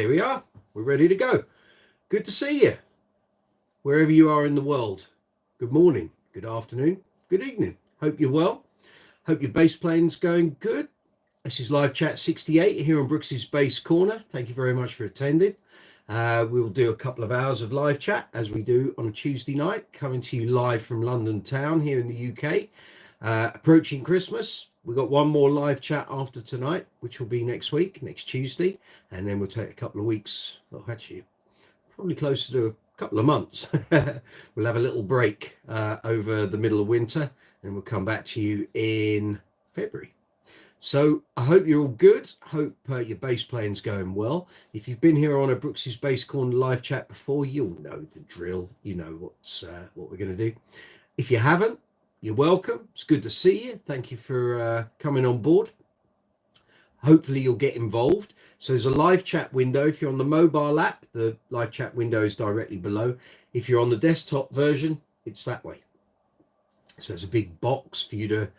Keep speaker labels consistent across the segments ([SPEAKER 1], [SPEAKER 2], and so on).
[SPEAKER 1] Here we are. We're ready to go. Good to see you. Wherever you are in the world. Good morning, good afternoon, good evening. Hope you're well. Hope your bass playing's going good. This is Live Chat 68 here on Brooks's Bass Corner. Thank you very much for attending. We will do a couple of hours of live chat as we do on a Tuesday night, coming to you live from London town here in the UK. Approaching Christmas. We've got one more live chat after tonight, which will be next week, next Tuesday. And then we'll take a couple of weeks, well, actually, probably closer to a couple of months. We'll have a little break over the middle of winter, and we'll come back to you in February. So I hope you're all good. Hope your bass playing's going well. If you've been here on a Brooks's Bass Corner live chat before, you'll know the drill. You know what we're going to do. If you haven't, you're welcome. It's good to see you. Thank you for coming on board. Hopefully you'll get involved. So there's a live chat window. If you're on the mobile app, the live chat window is directly below. If you're on the desktop version, it's that way. So there's a big box for you to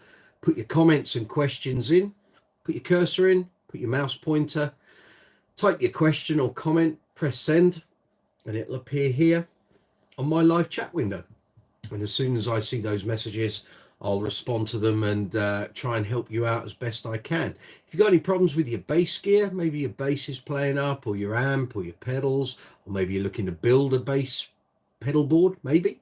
[SPEAKER 1] put your comments and questions in. Put your cursor in, put your mouse pointer, type your question or comment, press send, and it'll appear here on my live chat window. And as soon as I see those messages, I'll respond to them and try and help you out as best I can. If you've got any problems with your bass gear, maybe your bass is playing up, or your amp, or your pedals, or maybe you're looking to build a bass pedal board, maybe.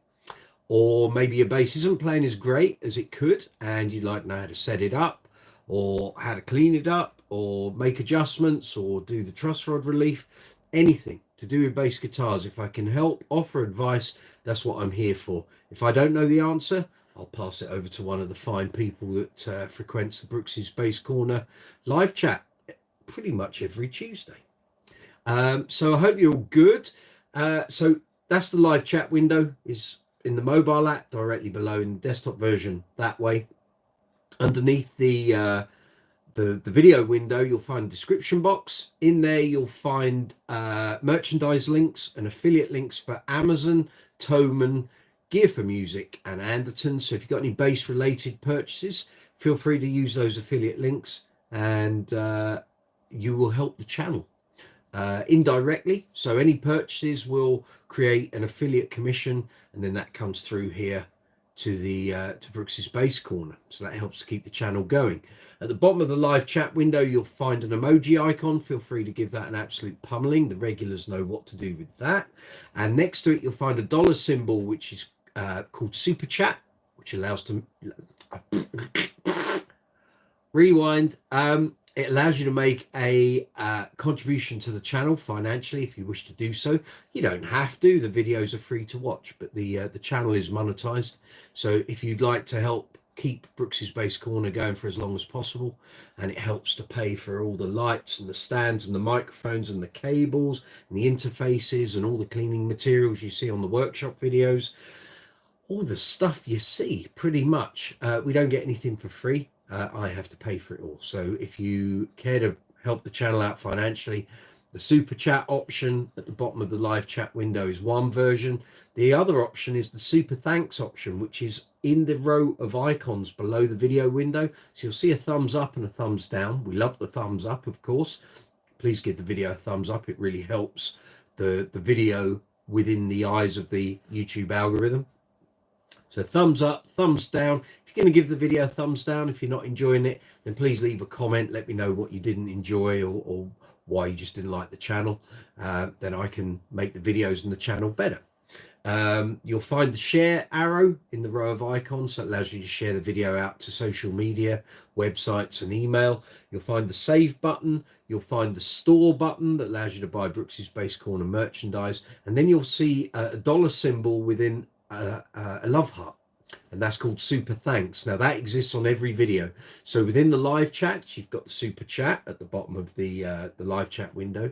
[SPEAKER 1] Or maybe your bass isn't playing as great as it could, and you'd like to know how to set it up, or how to clean it up, or make adjustments, or do the truss rod relief, anything to do with bass guitars. If I can help, offer advice, that's what I'm here for. If I don't know the answer, I'll pass it over to one of the fine people that frequents the Brooks's Bass Corner live chat pretty much every Tuesday. So I hope you're all good. So that's the live chat window, is in the mobile app directly below, in the desktop version that way. Underneath the video window, you'll find a description box. In there, you'll find merchandise links and affiliate links for Amazon, Thomann, Gear for Music, and ANDERTONS. So if you've got any bass related purchases, feel free to use those affiliate links, and you will help the channel indirectly. So any purchases will create an affiliate commission, and then that comes through here to the to Brooks's Bass Corner. So that helps to keep the channel going. At the bottom of the live chat window, you'll find an emoji icon. Feel free to give that an absolute pummeling. The regulars know what to do with that. And next to it, you'll find a dollar symbol, which is called Super Chat, which allows to rewind. It allows you to make a contribution to the channel financially if you wish to do so. You don't have to. The videos are free to watch, but the channel is monetized. So if you'd like to help keep Brooks's Bass Corner going for as long as possible, and it helps to pay for all the lights and the stands and the microphones and the cables and the interfaces and all the cleaning materials you see on the workshop videos, all the stuff you see, pretty much. We don't get anything for free. I have to pay for it all. So if you care to help the channel out financially, the super chat option at the bottom of the live chat window is one version. The other option is the super thanks option, which is in the row of icons below the video window. So you'll see a thumbs up and a thumbs down. We love the thumbs up, of course. Please give the video a thumbs up. It really helps the video within the eyes of the YouTube algorithm. So thumbs up, thumbs down. If you're going to give the video a thumbs down, if you're not enjoying it, then please leave a comment. Let me know what you didn't enjoy, or why you just didn't like the channel. Then I can make the videos and the channel better. You'll find the share arrow in the row of icons that allows you to share the video out to social media, websites, and email. You'll find the save button. You'll find the store button that allows you to buy Brooks's Bass Corner merchandise. And then you'll see a dollar symbol within a love heart, and that's called super thanks. Now that exists on every video. So within the live chat, you've got the super chat at the bottom of the live chat window,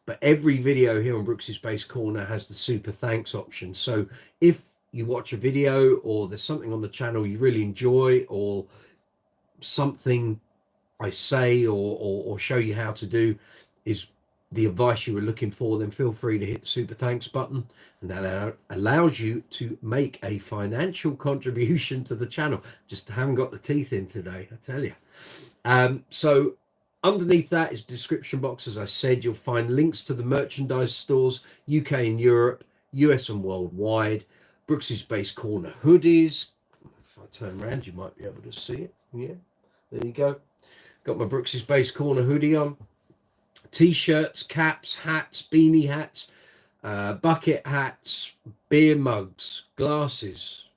[SPEAKER 1] but every video here on Brooks's Bass Corner has the super thanks option. So if you watch a video, or there's something on the channel you really enjoy, or something I say or show you how to do is the advice you were looking for, then feel free to hit the super thanks button, and that allows you to make a financial contribution to the channel. Just haven't got the teeth in today, I tell you. So Underneath that is description box. As I said, you'll find links to the merchandise stores, UK and Europe, US and worldwide. Brooks's Base Corner hoodies. If I turn around, you might be able to see it. Yeah, there you go. Got my Brooks's Base Corner hoodie on. T-shirts, caps, hats, beanie hats, bucket hats, beer mugs, glasses,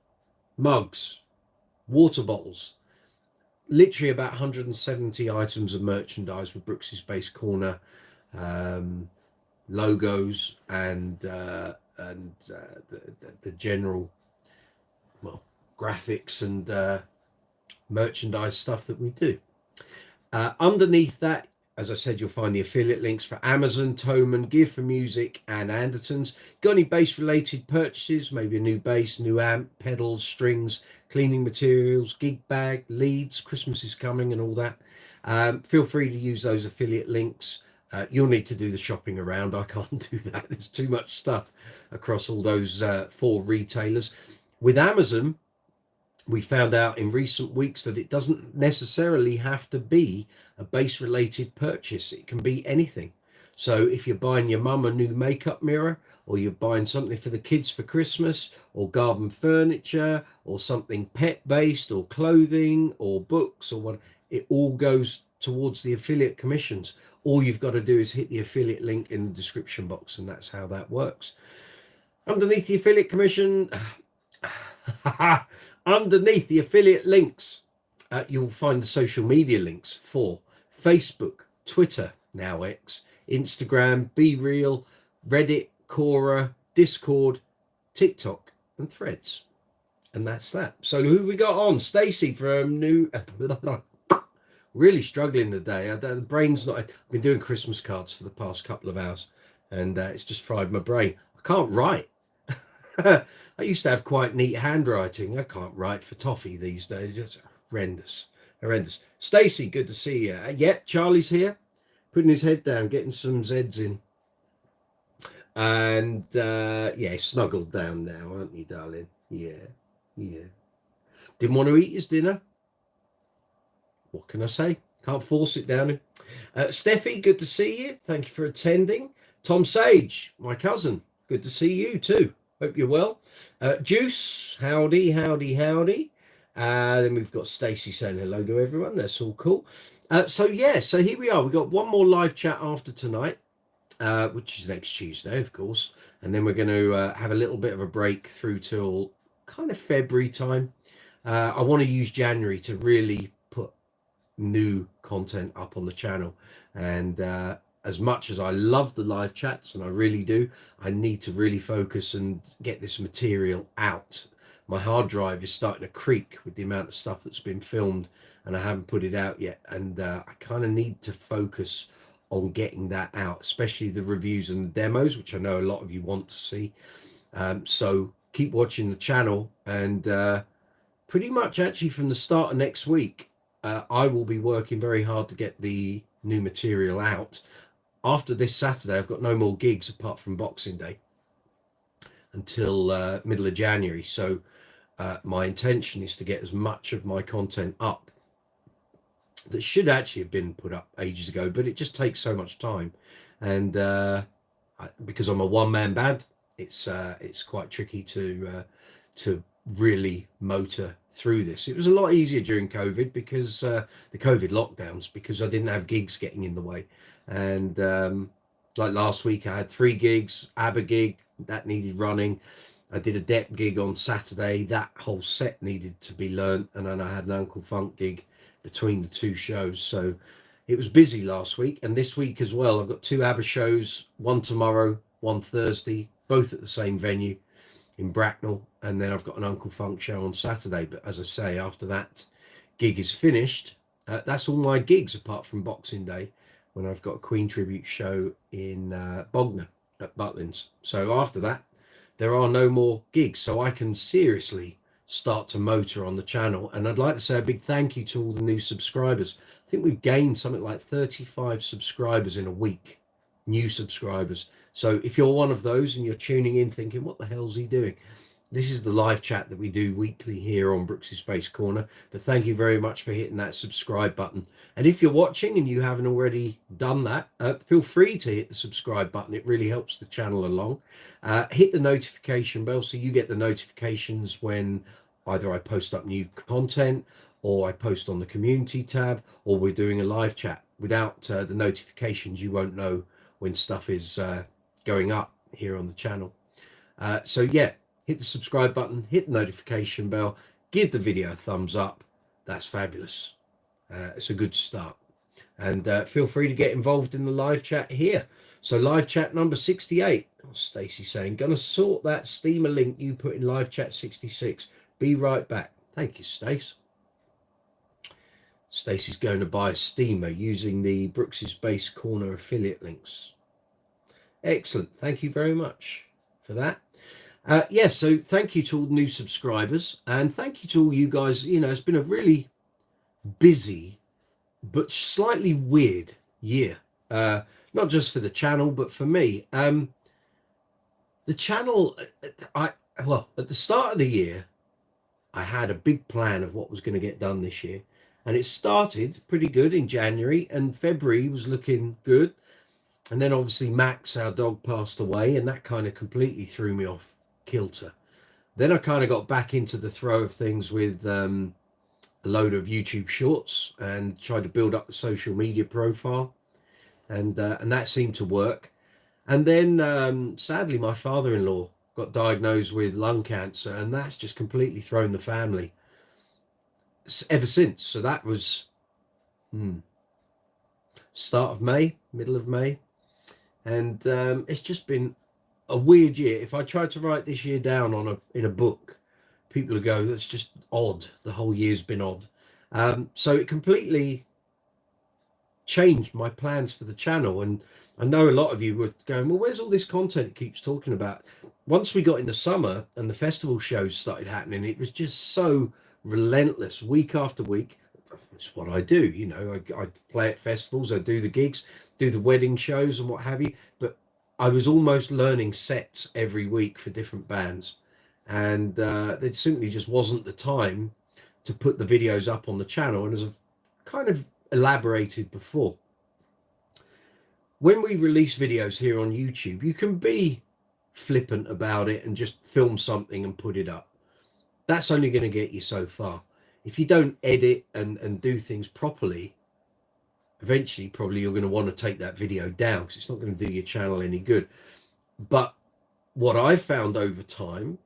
[SPEAKER 1] mugs, water bottles. Literally about 170 items of merchandise with Brooks's Base Corner logos and the general, well, graphics and merchandise stuff that we do. Underneath that, as I said, you'll find the affiliate links for Amazon, Thomann, Gear for Music, and Andertons. Got any bass-related purchases? Maybe a new bass, new amp, pedals, strings, cleaning materials, gig bag, leads. Christmas is coming and all that. Feel free to use those affiliate links. You'll need to do the shopping around. I can't do that. There's too much stuff across all those 4 retailers. With Amazon, we found out in recent weeks that it doesn't necessarily have to be a bass related purchase. It can be anything. So if you're buying your mum a new makeup mirror, or you're buying something for the kids for Christmas, or garden furniture, or something pet based, or clothing, or books, or what, it all goes towards the affiliate commissions. All you've got to do is hit the affiliate link in the description box, and that's how that works. Underneath the affiliate commission, underneath the affiliate links, you'll find the social media links for Facebook, Twitter, now X, Instagram, Be Real, Reddit, Quora, Discord, TikTok, and Threads. And that's that. So who we got on? Stacey from New... Really struggling today. The brain's not... I've been doing Christmas cards for the past couple of hours, and it's just fried my brain. I can't write. I used to have quite neat handwriting. I can't write for toffee these days. Just horrendous. Stacey, good to see you. Yep, Charlie's here, putting his head down, getting some Zeds in. And yeah, snuggled down now, aren't you, darling? Yeah. Didn't want to eat his dinner. What can I say? Can't force it down him. Steffi, good to see you. Thank you for attending. Tom Sage, my cousin, good to see you too. Hope you're well. Juice, howdy. Then we've got Stacey saying hello to everyone. That's all cool. So here we are. We've got one more live chat after tonight, which is next Tuesday, of course. And then we're going to have a little bit of a break through till kind of February time. I want to use January to really put new content up on the channel. And as much as I love the live chats, and I really do, I need to really focus and get this material out. My hard drive is starting to creak with the amount of stuff that's been filmed, and I haven't put it out yet. And I kind of need to focus on getting that out, especially the reviews and the demos, which I know a lot of you want to see. So keep watching the channel, and pretty much actually from the start of next week, I will be working very hard to get the new material out. After this Saturday, I've got no more gigs apart from Boxing Day until middle of January. So my intention is to get as much of my content up that should actually have been put up ages ago, but it just takes so much time. And because I'm a one-man band, it's quite tricky to really motor through this. It was a lot easier during COVID because the COVID lockdowns, because I didn't have gigs getting in the way. And like last week I had 3 gigs, ABBA gig that needed running. I did a Depp gig on Saturday, that whole set needed to be learnt, and then I had an Uncle Funk gig between the 2 shows. So it was busy last week, and this week as well. I've got 2 ABBA shows, one tomorrow, one Thursday, both at the same venue in Bracknell, and then I've got an Uncle Funk show on Saturday. But as I say, after that gig is finished, that's all my gigs apart from Boxing Day, when I've got a Queen tribute show in Bognor at Butlins. So after that, there are no more gigs, so I can seriously start to motor on the channel. And I'd like to say a big thank you to all the new subscribers. I think we've gained something like 35 subscribers in a week, new subscribers. So if you're one of those and you're tuning in thinking, what the hell's he doing? This is the live chat that we do weekly here on Brooks's Space Corner. But thank you very much for hitting that subscribe button. And if you're watching and you haven't already done that, feel free to hit the subscribe button. It really helps the channel along. Hit the notification bell so you get the notifications when either I post up new content, or I post on the community tab, or we're doing a live chat. Without the notifications, you won't know when stuff is going up here on the channel. So yeah, hit the subscribe button, hit the notification bell, give the video a thumbs up. That's fabulous. It's a good start. And feel free to get involved in the live chat here. So live chat number 68. Stacey saying, gonna sort that steamer link you put in live chat 66. Be right back. Thank you, Stace. Stacey's going to buy a steamer using the Brooks's Space Corner affiliate links. Excellent. Thank you very much for that. Yeah, so thank you to all the new subscribers, and thank you to all you guys. You know, it's been a really busy but slightly weird year, not just for the channel but for me. The channel, well, at the start of the year I had a big plan of what was going to get done this year, and it started pretty good in January, and February was looking good. And then obviously Max, our dog, passed away, and that kind of completely threw me off kilter. Then I kind of got back into the throw of things with a load of YouTube shorts and tried to build up the social media profile, and that seemed to work. And then sadly my father-in-law got diagnosed with lung cancer, and that's just completely thrown the family ever since. So that was start of May, middle of May, and it's just been a weird year. If I tried to write this year down in a book, people would go, that's just odd. The whole year's been odd. So it completely changed my plans for the channel. And I know a lot of you were going, well, where's all this content it keeps talking about? Once we got into summer and the festival shows started happening, it was just so relentless, week after week. It's what I do, you know. I play at festivals, I do the gigs, do the wedding shows and what have you, but I was almost learning sets every week for different bands, and it simply just wasn't the time to put the videos up on the channel. And as I've kind of elaborated before, when we release videos here on YouTube, you can be flippant about it and just film something and put it up. That's only going to get you so far. If you don't edit and do things properly, eventually probably you're going to want to take that video down, because it's not going to do your channel any good. But what I've found over time,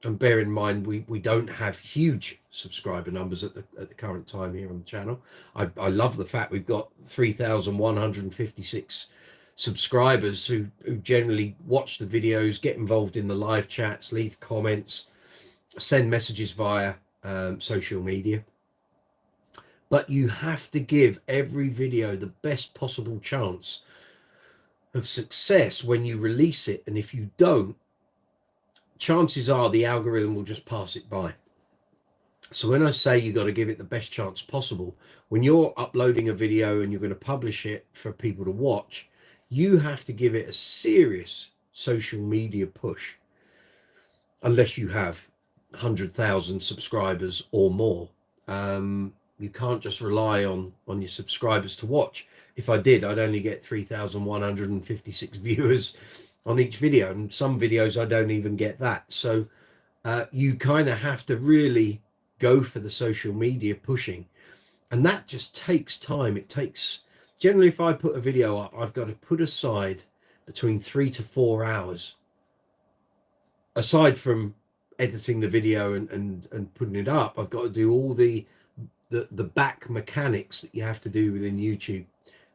[SPEAKER 1] and bear in mind we don't have huge subscriber numbers at the current time here on the channel. I love the fact we've got 3,156 subscribers who generally watch the videos, get involved in the live chats, leave comments, send messages via social media. But you have to give every video the best possible chance of success when you release it. And if you don't, chances are the algorithm will just pass it by. So when I say you got to give it the best chance possible, when you're uploading a video and you're going to publish it for people to watch, you have to give it a serious social media push, unless you have 100,000 subscribers or more. You can't just rely on your subscribers to watch. If I did, I'd only get 3,156 viewers on each video, and some videos I don't even get that. So you kind of have to really go for the social media pushing, and that just takes time. It takes, generally, if I put a video up, I've got to put aside between 3 to 4 hours, aside from editing the video and putting it up. I've got to do all the back mechanics that you have to do within YouTube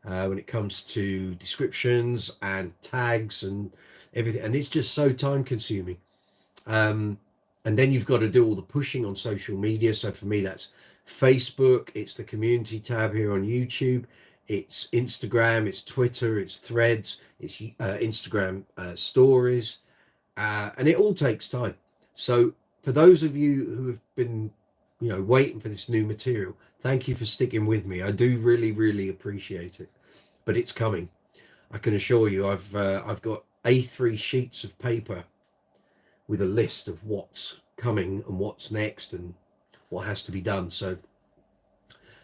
[SPEAKER 1] when it comes to descriptions and tags and everything, and it's just so time consuming. And then you've got to do all the pushing on social media. So for me, that's Facebook, it's the community tab here on YouTube, it's Instagram, it's Twitter, it's Threads, it's Instagram stories, and it all takes time. So for those of you who have been, you know, waiting for this new material, thank you for sticking with me. I do really appreciate it, but it's coming. I can assure you. I've got A3 sheets of paper with a list of what's coming and what's next and what has to be done. So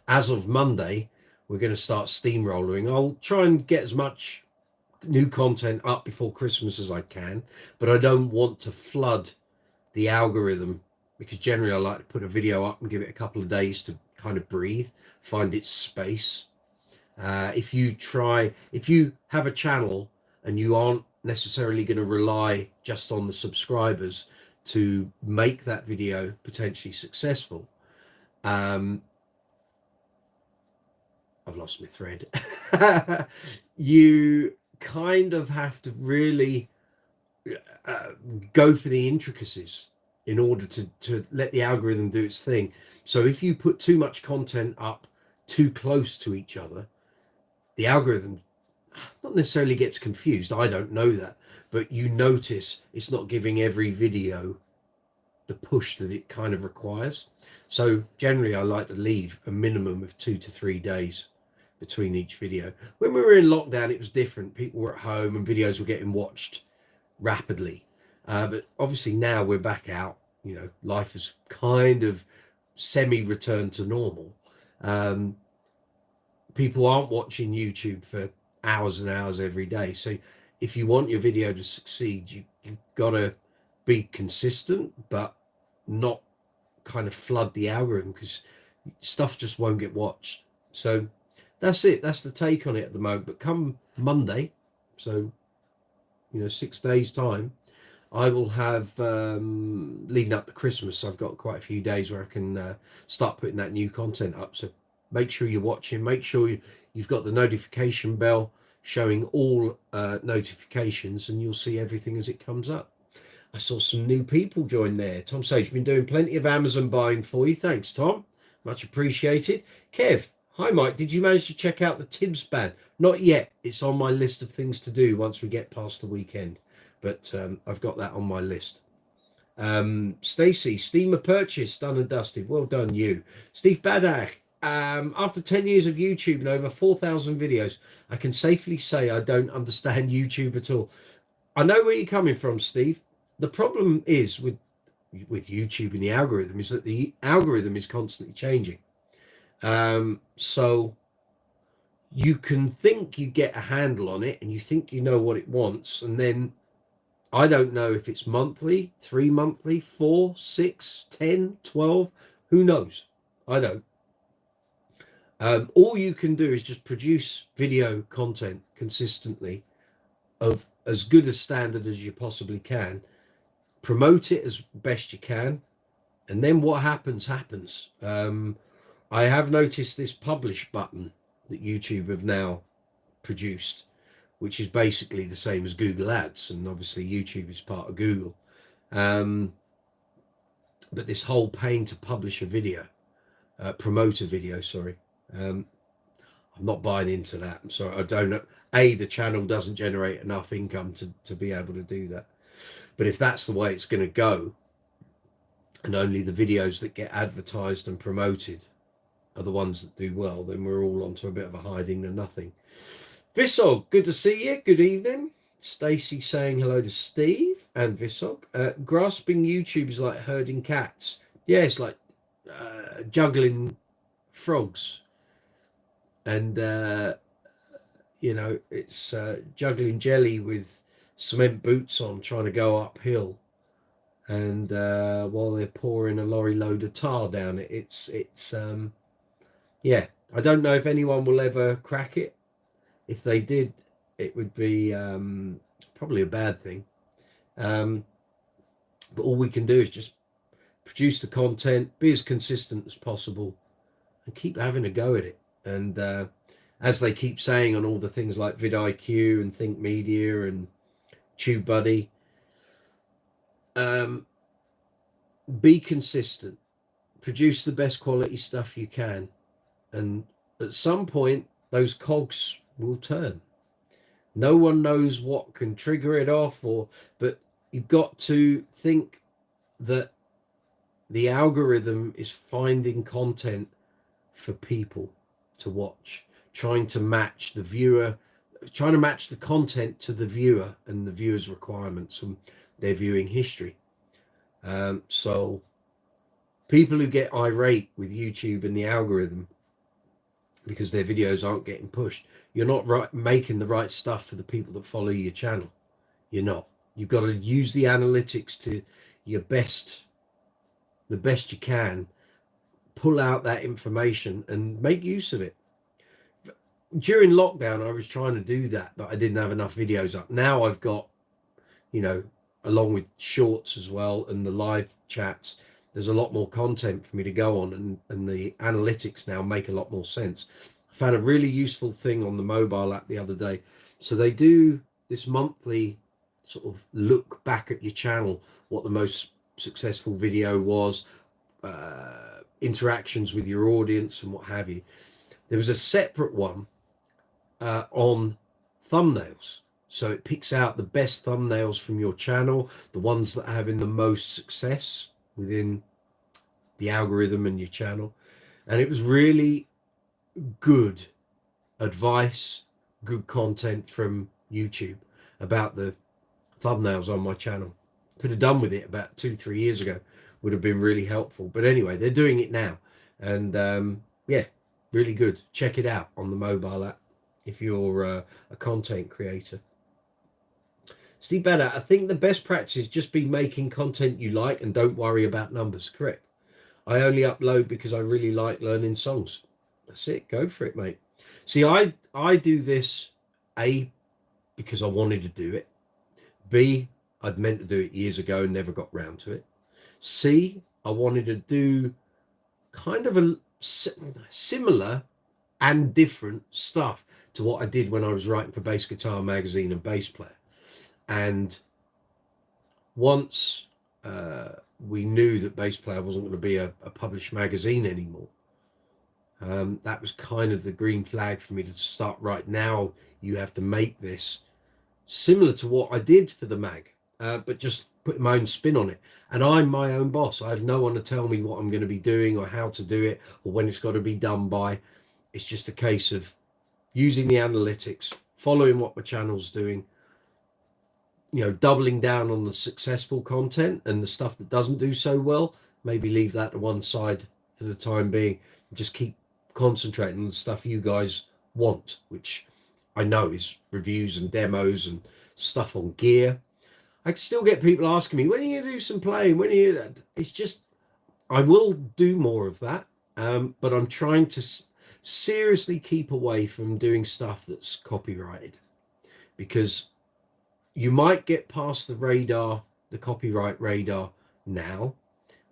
[SPEAKER 1] as of Monday, we're going to start steamrolling. I'll try and get as much new content up before Christmas as I can, but I don't want to flood the algorithm, because generally I like to put a video up and give it a couple of days to kind of breathe, find its space. If you have a channel and you aren't necessarily going to rely just on the subscribers to make that video potentially successful, I've lost my thread. You kind of have to really go for the intricacies in order to let the algorithm do its thing. So if you put too much content up too close to each other, the algorithm not necessarily gets confused. I don't know that, but you notice it's not giving every video the push that it kind of requires. So generally I like to leave a minimum of 2 to 3 days between each video. When we were in lockdown, it was different. People were at home and videos were getting watched rapidly. But obviously now we're back out, you know, life has kind of semi-returned to normal. People aren't watching YouTube for hours and hours every day. So if you want your video to succeed, you've got to be consistent, but not kind of flood the algorithm, because stuff just won't get watched. So that's it. That's the take on it at the moment. But come Monday, so, you know, 6 days time, I will have, leading up to Christmas, I've got quite a few days where I can start putting that new content up. So make sure you're watching, make sure you've got the notification bell showing all notifications, and you'll see everything as it comes up. I saw some new people join there. Tom Sage, been doing plenty of Amazon buying for you. Thanks, Tom. Much appreciated. Kev, hi, Mike. Did you manage to check out the Tibbs ban? Not yet. It's on my list of things to do once we get past the weekend. But I've got that on my list. Stacey, Steamer purchase done and dusted. Well done, you. Steve Badak, after 10 years of YouTube and over 4,000 videos, I can safely say I don't understand YouTube at all. I know where you're coming from, Steve. The problem is with YouTube and the algorithm is that the algorithm is constantly changing. So you can think you get a handle on it and you think you know what it wants, and then I don't know if it's monthly, 3 monthly, 4, 6, 10, 12, who knows? I don't. All you can do is just produce video content consistently of as good a standard as you possibly can, promote it as best you can, and then what happens. I have noticed this publish button that YouTube have now produced, which is basically the same as Google Ads, and obviously YouTube is part of Google. But this whole paying to publish a video, promote a video, sorry. I'm not buying into that. I'm sorry, I don't know. The channel doesn't generate enough income to be able to do that. But if that's the way it's going to go, and only the videos that get advertised and promoted are the ones that do well, then we're all onto a bit of a hiding to nothing. Visog, good to see you. Good evening. Stacey saying hello to Steve and Visog. Grasping YouTube is like herding cats. Yeah, it's like juggling frogs. And, you know, it's juggling jelly with cement boots on, trying to go uphill. And while they're pouring a lorry load of tar down it, it's yeah, I don't know if anyone will ever crack it. If they did, it would be probably a bad thing. But all we can do is just produce the content, be as consistent as possible, and keep having a go at it. And as they keep saying on all the things like vidIQ and Think Media and TubeBuddy, be consistent, produce the best quality stuff you can, and at some point those cogs will turn. No one knows what can trigger it off, but you've got to think that the algorithm is finding content for people to watch, trying to match the viewer, trying to match the content to the viewer and the viewer's requirements and their viewing history. So people who get irate with YouTube and the algorithm because their videos aren't getting pushed, you're not making the right stuff for the people that follow your channel. You're not. You've got to use the analytics to the best you can, pull out that information and make use of it. During lockdown, I was trying to do that, but I didn't have enough videos up. Now I've got, you know, along with shorts as well and the live chats, there's a lot more content for me to go on, and the analytics now make a lot more sense. I found a really useful thing on the mobile app the other day. So they do this monthly sort of look back at your channel, what the most successful video was, interactions with your audience and what have you. There was a separate one on thumbnails. So it picks out the best thumbnails from your channel, the ones that are having the most success within the algorithm and your channel. And it was really good advice, good content from YouTube about the thumbnails on my channel. Could have done with it about 2-3 years ago, would have been really helpful. But anyway, they're doing it now. And yeah, really good. Check it out on the mobile app if you're a content creator. Steve Banner, I think the best practice is just be making content you like and don't worry about numbers. Correct. I only upload because I really like learning songs. That's it. Go for it, mate. See, I do this, A, because I wanted to do it. B, I'd meant to do it years ago and never got round to it. C, I wanted to do kind of a similar and different stuff to what I did when I was writing for Bass Guitar Magazine and Bass Player. And once we knew that Bass Player wasn't going to be a published magazine anymore, that was kind of the green flag for me to start. Right now, you have to make this similar to what I did for the mag, but just put my own spin on it. And I'm my own boss. I have no one to tell me what I'm going to be doing or how to do it or when it's got to be done by. It's just a case of using the analytics, following what my channel's doing, you know, doubling down on the successful content, and the stuff that doesn't do so well, maybe leave that to one side for the time being. Just keep concentrating on the stuff you guys want, which I know is reviews and demos and stuff on gear. I still get people asking me, when are you going to do some playing? When are you? It's just, I will do more of that, but I'm trying to seriously keep away from doing stuff that's copyrighted, because you might get past the radar, the copyright radar now,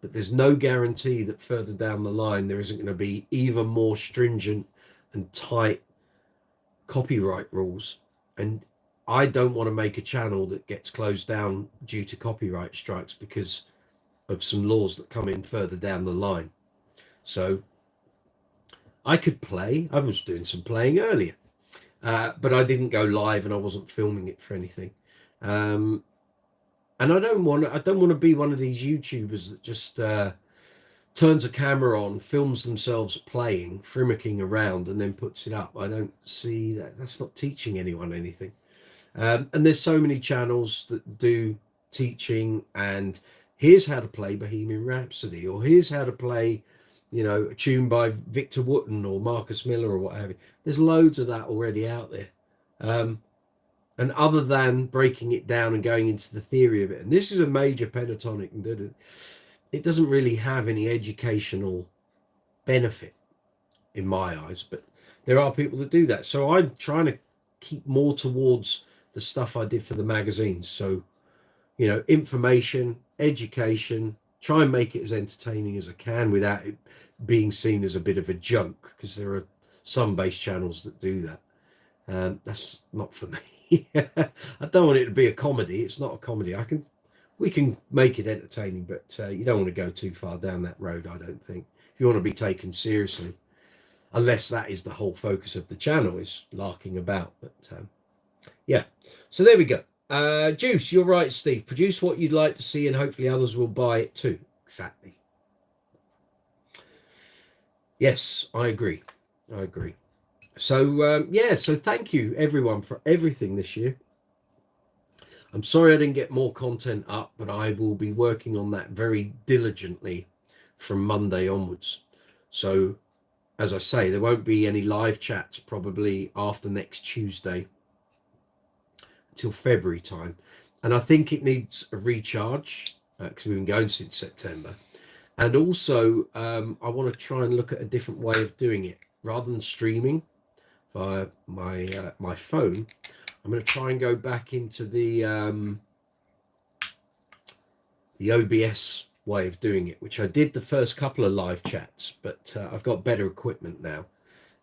[SPEAKER 1] but there's no guarantee that further down the line there isn't going to be even more stringent and tight copyright rules. And I don't want to make a channel that gets closed down due to copyright strikes because of some laws that come in further down the line. So I could play. I was doing some playing earlier, but I didn't go live and I wasn't filming it for anything. And I don't want to be one of these YouTubers that just turns a camera on, films themselves playing, frimmicking around, and then puts it up. I don't see that. That's not teaching anyone anything. And there's so many channels that do teaching, and here's how to play Bohemian Rhapsody, or here's how to play, you know, a tune by Victor Wooten or Marcus Miller or what have you. There's loads of that already out there. And other than breaking it down and going into the theory of it, and this is a major pentatonic, and it doesn't really have any educational benefit in my eyes, but there are people that do that. So I'm trying to keep more towards the stuff I did for the magazines. So, you know, information, education, try and make it as entertaining as I can without it being seen as a bit of a joke, because there are some bass channels that do that. That's not for me. I don't want it to be a comedy. It's not a comedy. We can make it entertaining, but you don't want to go too far down that road, I don't think. If you want to be taken seriously, unless that is the whole focus of the channel, is larking about. But yeah, so there we go. Juice, you're right, Steve. Produce what you'd like to see and hopefully others will buy it too. Exactly. Yes, I agree. So yeah, so thank you everyone for everything this year. I'm sorry I didn't get more content up, but I will be working on that very diligently from Monday onwards. So, as I say, there won't be any live chats probably after next Tuesday till February time. And I think it needs a recharge because we've been going since September. And also, I want to try and look at a different way of doing it. Rather than streaming via my phone, I'm going to try and go back into the OBS way of doing it, which I did the first couple of live chats, but I've got better equipment now,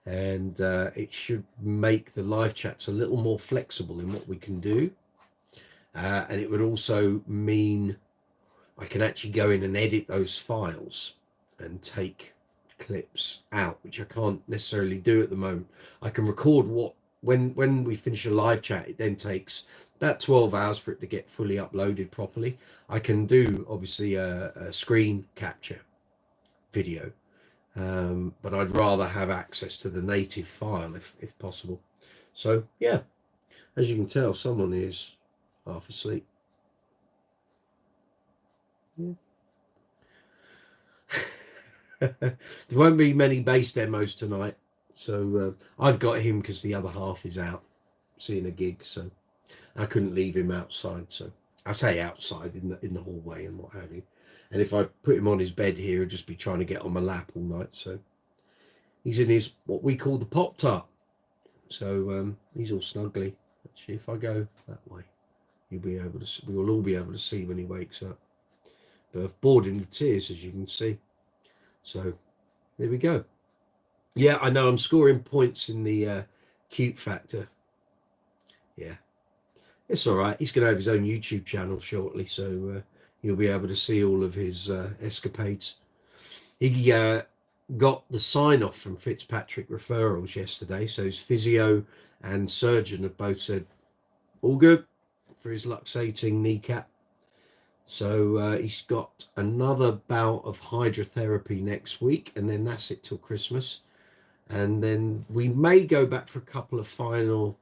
[SPEAKER 1] and it should make the live chats a little more flexible in what we can do. And it would also mean I can actually go in and edit those files and take clips out, which I can't necessarily do at the moment. I can record when we finish a live chat, it then takes about 12 hours for it to get fully uploaded properly. I can do obviously a screen capture video, but I'd rather have access to the native file if possible. So yeah, as you can tell, someone is half asleep. Yeah. There won't be many bass demos tonight, so I've got him because the other half is out seeing a gig, so I couldn't leave him outside. So I say outside in the hallway and what have you. And if I put him on his bed here, he'll just be trying to get on my lap all night. So he's in his what we call the Pop Tart. So he's all snuggly. Actually, if I go that way, you'll be able to. We will all be able to see when he wakes up. But I've bored him to tears, as you can see. So there we go. Yeah, I know I'm scoring points in the cute factor. Yeah, it's all right. He's going to have his own YouTube channel shortly, so you'll be able to see all of his escapades. He got the sign off from Fitzpatrick Referrals yesterday, so his physio and surgeon have both said all good for his luxating kneecap. So he's got another bout of hydrotherapy next week, and then that's it till Christmas. And then we may go back for a couple of final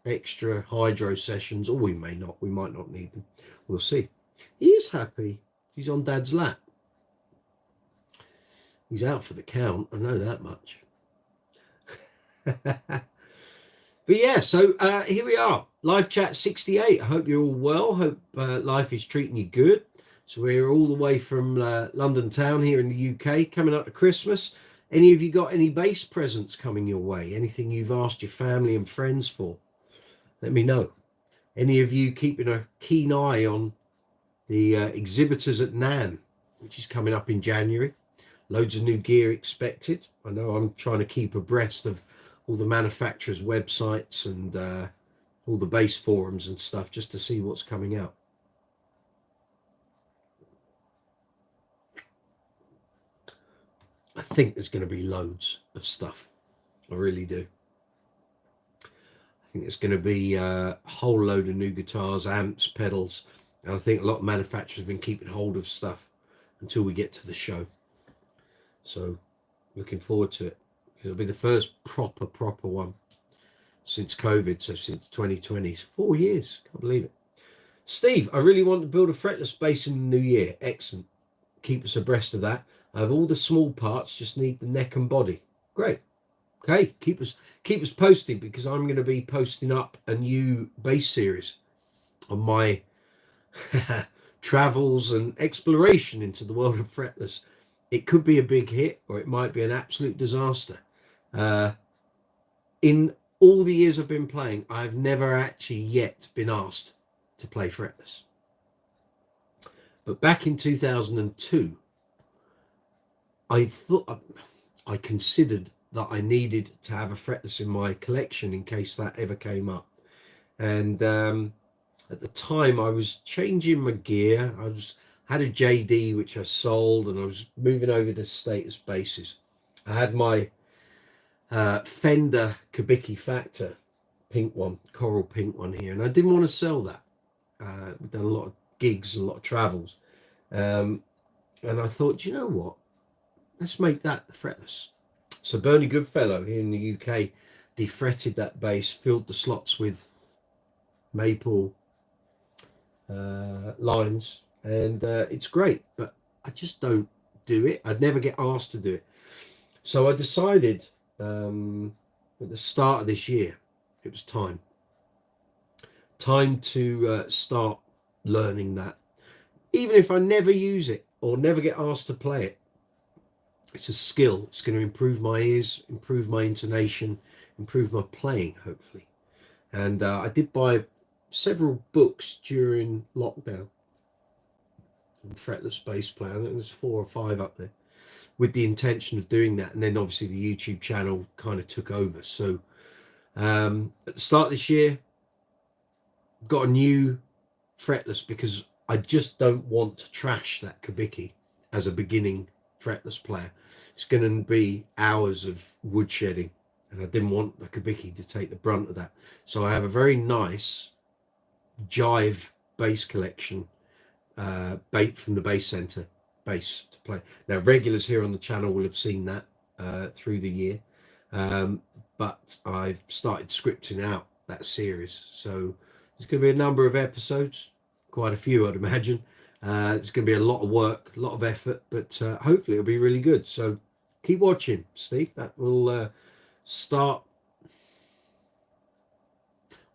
[SPEAKER 1] extra hydro sessions, or we may not. We might not need them. We'll see. He is happy. He's on Dad's lap. He's out for the count. I know that much. But yeah, so here we are. Live chat 68. I hope you're all well. Hope life is treating you good. So we're all the way from London town here in the UK, coming up to Christmas. Any of you got any bass presents coming your way? Anything you've asked your family and friends for? Let me know. Any of you keeping a keen eye on the exhibitors at NAMM, which is coming up in January? Loads of new gear expected. I know I'm trying to keep abreast of all the manufacturers' websites and all the bass forums and stuff just to see what's coming out. I think there's going to be loads of stuff. I really do. I think there's going to be a whole load of new guitars, amps, pedals. And I think a lot of manufacturers have been keeping hold of stuff until we get to the show. So looking forward to it. It'll be the first proper one since COVID, so since 2020. 4 years, can't believe it. Steve, I really want to build a fretless bass in the new year. Excellent. Keep us abreast of that. I have all the small parts, just need the neck and body. Great. Okay, keep us posted, because I'm going to be posting up a new bass series on my travels and exploration into the world of fretless. It could be a big hit, or it might be an absolute disaster. In all the years I've been playing, I've never actually yet been asked to play fretless. But back in 2002, I considered that I needed to have a fretless in my collection in case that ever came up. And at the time, I was changing my gear. Had a JD which I sold, and I was moving over to status basses. I had my Fender Kubicki Factor pink one, coral pink one here, and I didn't want to sell that. We've done a lot of gigs, a lot of travels, and I thought, you know what, let's make that the fretless. So Bernie Goodfellow here in the UK defretted that bass, filled the slots with maple lines, and it's great, but I just don't do it. I'd never get asked to do it. So I decided at the start of this year, it was time to start learning that. Even if I never use it or never get asked to play it, it's a skill. It's going to improve my ears, improve my intonation, improve my playing, hopefully. And I did buy several books during lockdown on fretless bass player. I think there's 4 or 5 up there, with the intention of doing that. And then obviously the YouTube channel kind of took over. So at the start of this year, got a new fretless because I just don't want to trash that Kubicki as a beginning fretless player. It's going to be hours of woodshedding, and I didn't want the Kubicki to take the brunt of that. So I have a very nice jive bass collection, bait from the Bass Center bass to play. Now regulars here on the channel will have seen that through the year, but I've started scripting out that series, so there's going to be a number of episodes, quite a few I'd imagine. It's going to be a lot of work, a lot of effort, but hopefully it'll be really good. So keep watching, Steve. That will start.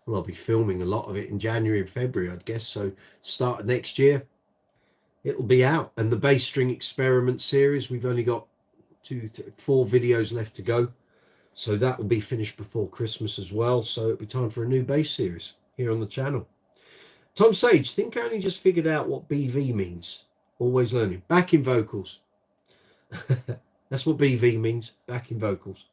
[SPEAKER 1] Well, I'll be filming a lot of it in January and February, I'd guess. So start of next year, it'll be out. And the bass string experiment series, we've only got 4 videos left to go. So that will be finished before Christmas as well. So it'll be time for a new bass series here on the channel. Tom Sage, think I only just figured out what BV means. Always learning. Backing vocals. That's what BV means. Backing vocals.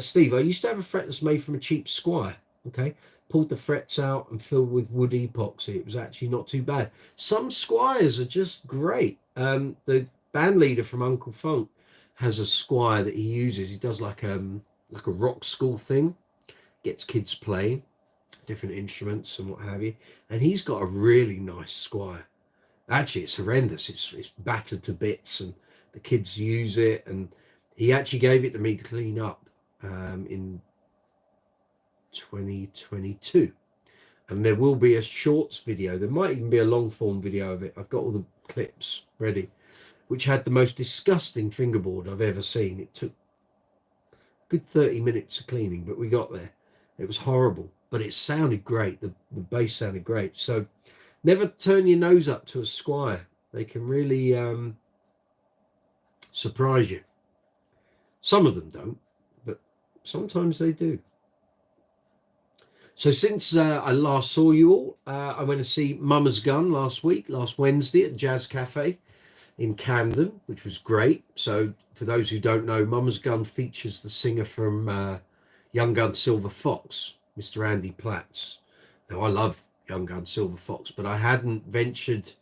[SPEAKER 1] Steve, I used to have a fretless made from a cheap Squire. Okay. Pulled the frets out and filled with wood epoxy. It was actually not too bad. Some Squires are just great. The band leader from Uncle Funk has a Squire that he uses. He does like a rock school thing. Gets kids playing different instruments and what have you, and he's got a really nice Squire. Actually, it's horrendous. It's battered to bits, and the kids use it, and he actually gave it to me to clean up in 2022, and there will be a shorts video. There might even be a long form video of it. I've got all the clips ready, which had the most disgusting fingerboard I've ever seen. It took a good 30 minutes of cleaning, but we got there. It was horrible, but it sounded great. The bass sounded great. So never turn your nose up to a Squire. They can really surprise you. Some of them don't, but sometimes they do. So since I last saw you all, I went to see Mama's Gun last Wednesday at Jazz Cafe in Camden, which was great. So for those who don't know, Mama's Gun features the singer from Young Gun Silver Fox, Mr. Andy Platts. Now, I love Young Gun Silver Fox, but I hadn't ventured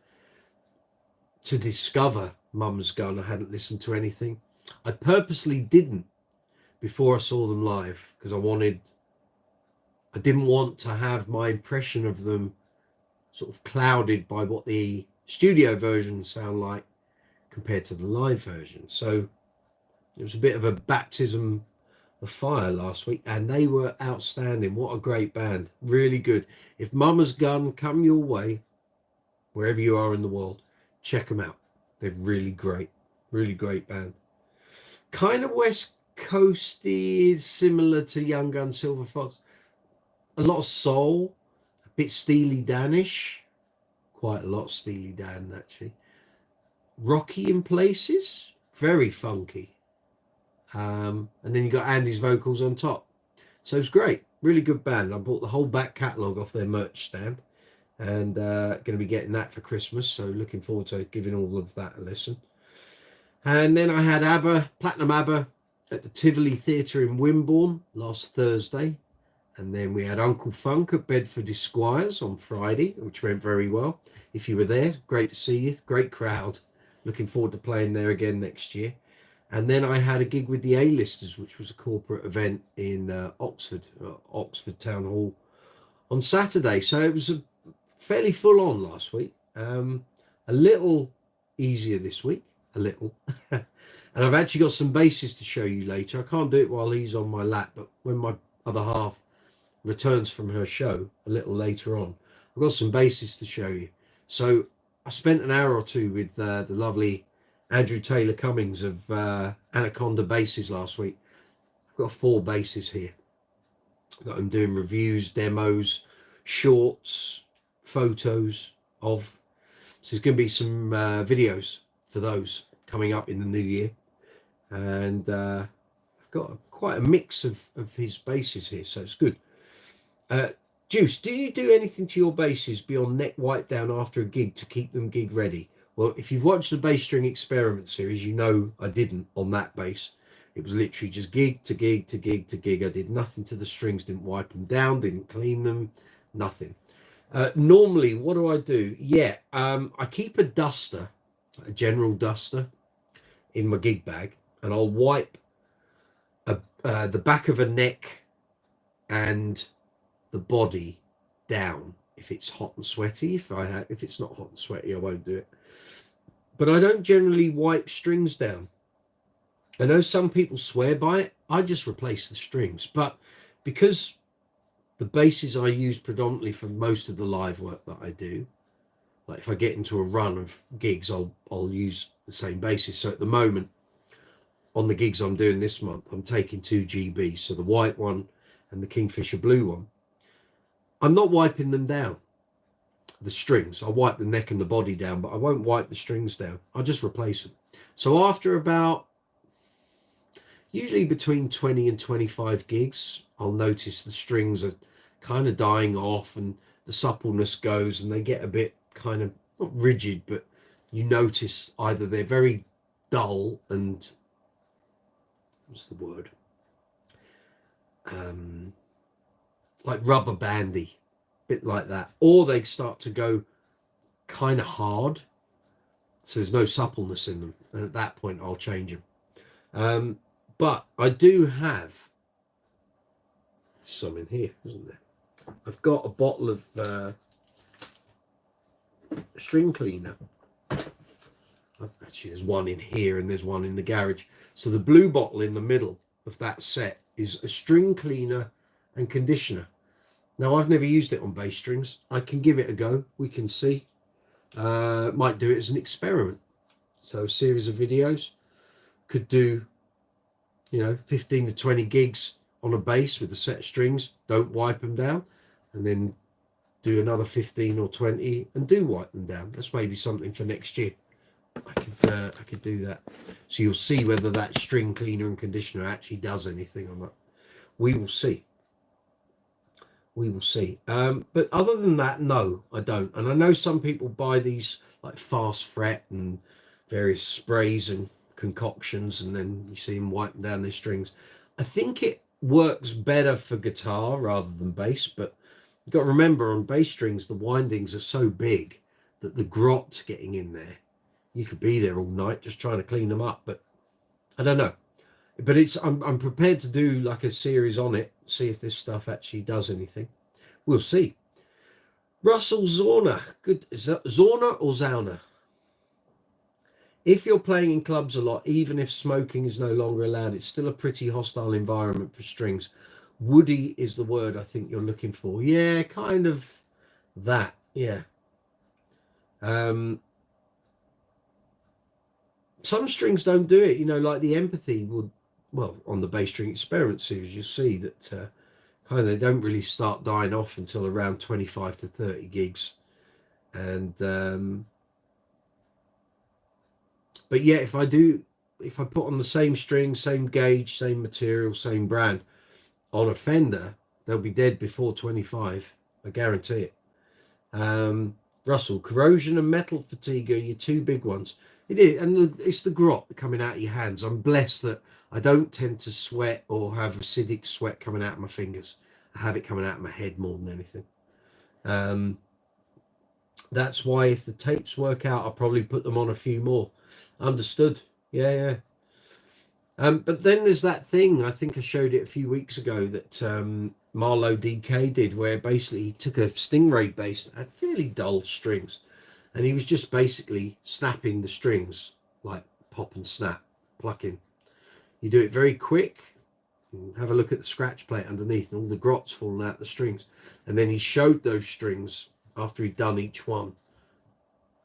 [SPEAKER 1] to discover Mama's Gun. I hadn't listened to anything. I purposely didn't before I saw them live, because I didn't want to have my impression of them sort of clouded by what the studio versions sound like compared to the live version. So it was a bit of a baptism of fire last week, and they were outstanding. What a great band. Really good. If Mama's Gun come your way, wherever you are in the world, check them out. They're really great. Really great band. Kind of West Coasty, similar to Young Gun Silver Fox. A lot of soul, a bit Steely Dan-ish, quite a lot of Steely Dan actually. Rocky in places, very funky. And then you got Andy's vocals on top. So it's great, really good band. I bought the whole back catalogue off their merch stand, and going to be getting that for Christmas. So looking forward to giving all of that a listen. And then I had ABBA, Platinum ABBA, at the Tivoli Theatre in Wimborne last Thursday. And then we had Uncle Funk at Bedford Esquires on Friday, which went very well. If you were there, great to see you. Great crowd. Looking forward to playing there again next year. And then I had a gig with the A-Listers, which was a corporate event in Oxford Town Hall on Saturday. So it was a fairly full on last week. A little easier this week, a little. And I've actually got some basses to show you later. I can't do it while he's on my lap, but when my other half returns from her show a little later on, I've got some basses to show you. So I spent an hour or two with the lovely Andrew Taylor Cummings of Anaconda Basses last week. I've got 4 basses here that I'm doing reviews, demos, shorts, photos of. So there's going to be some videos for those coming up in the new year. And I've got quite a mix of his basses here, so it's good. Juice, do you do anything to your basses beyond neck wipe down after a gig to keep them gig ready? Well, if you've watched the Bass String Experiment series, you know I didn't on that bass. It was literally just gig to gig to gig to gig. I did nothing to the strings, didn't wipe them down, didn't clean them, nothing. Normally, what do I do? Yeah, I keep a duster, a general duster, in my gig bag, and I'll wipe the back of a neck and the body down if it's hot and sweaty. If it's not hot and sweaty, I won't do it. But I don't generally wipe strings down. I know some people swear by it. I just replace the strings. But because the basses I use predominantly for most of the live work that I do, like if I get into a run of gigs, I'll use the same basses. So at the moment, on the gigs I'm doing this month, I'm taking 2 GBs, so the white one and the Kingfisher blue one. I'm not wiping them down, the strings. I'll wipe the neck and the body down, but I won't wipe the strings down. I'll just replace them. So after about, usually between 20 and 25 gigs, I'll notice the strings are kind of dying off and the suppleness goes and they get a bit kind of, not rigid, but you notice either they're very dull and, what's the word? Like rubber bandy, bit like that, or they start to go kind of hard, so there's no suppleness in them, and at that point I'll change them. But I do have some in here, isn't there? I've got a bottle of string cleaner. Actually, there's one in here and there's one in the garage. So the blue bottle in the middle of that set is a string cleaner and conditioner. Now, I've never used it on bass strings. I can give it a go. We can see. Might do it as an experiment. So a series of videos. Could do, 15 to 20 gigs on a bass with a set of strings. Don't wipe them down. And then do another 15 or 20 and do wipe them down. That's maybe something for next year. I could do that. So you'll see whether that string cleaner and conditioner actually does anything or not. We will see. We will see. But other than that, no, I don't. And I know some people buy these like fast fret and various sprays and concoctions, and then you see them wiping down their strings. I think it works better for guitar rather than bass, but you've got to remember on bass strings, the windings are so big that the grot's getting in there. You could be there all night just trying to clean them up, but I don't know. But I'm prepared to do like a series on it, see if this stuff actually does anything. We'll see. Russell Zorna, good. Is that Zorna or Zauna? If you're playing in clubs a lot, even if smoking is no longer allowed, it's still a pretty hostile environment for strings. Woody is the word I think you're looking for. Yeah, kind of that. Yeah. Some strings don't do it, like the Empathy would. Well, on the Bass String Experiment series, you'll see that kind of they don't really start dying off until around 25 to 30 gigs. And but yeah, if I put on the same string, same gauge, same material, same brand on a Fender, they'll be dead before 25. I guarantee it. Russell, corrosion and metal fatigue are your 2 big ones. It is, and it's the grot coming out of your hands. I'm blessed that I don't tend to sweat or have acidic sweat coming out of my fingers. I have it coming out of my head more than anything. That's why if the tapes work out, I'll probably put them on a few more. Understood. Yeah. But then there's that thing, I think I showed it a few weeks ago, that Marlowe DK did, where basically he took a Stingray bass that had fairly dull strings, and he was just basically snapping the strings, like pop and snap, plucking. You do it very quick. Have a look at the scratch plate underneath and all the grots falling out the strings. And then he showed those strings after he'd done each one.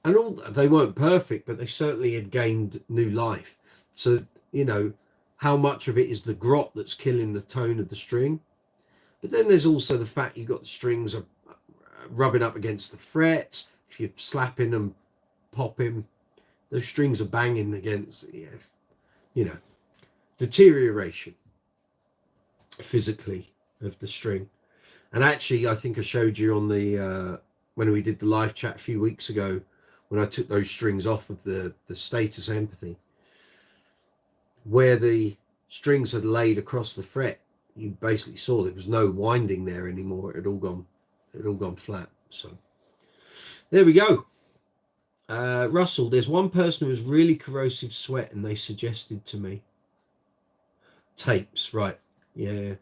[SPEAKER 1] And all they weren't perfect, but they certainly had gained new life. So, you know, how much of it is the grot that's killing the tone of the string? But then there's also the fact you've got the strings are rubbing up against the frets. If you're slapping and popping, those strings are banging against, you know, deterioration physically of the string. And actually, I think I showed you on the when we did the live chat a few weeks ago, when I took those strings off of the status empathy, where the strings had laid across the fret, you basically saw there was no winding there anymore. It had all gone flat. So there we go. Russell, there's one person who has really corrosive sweat and they suggested to me tapes. Right. Yeah.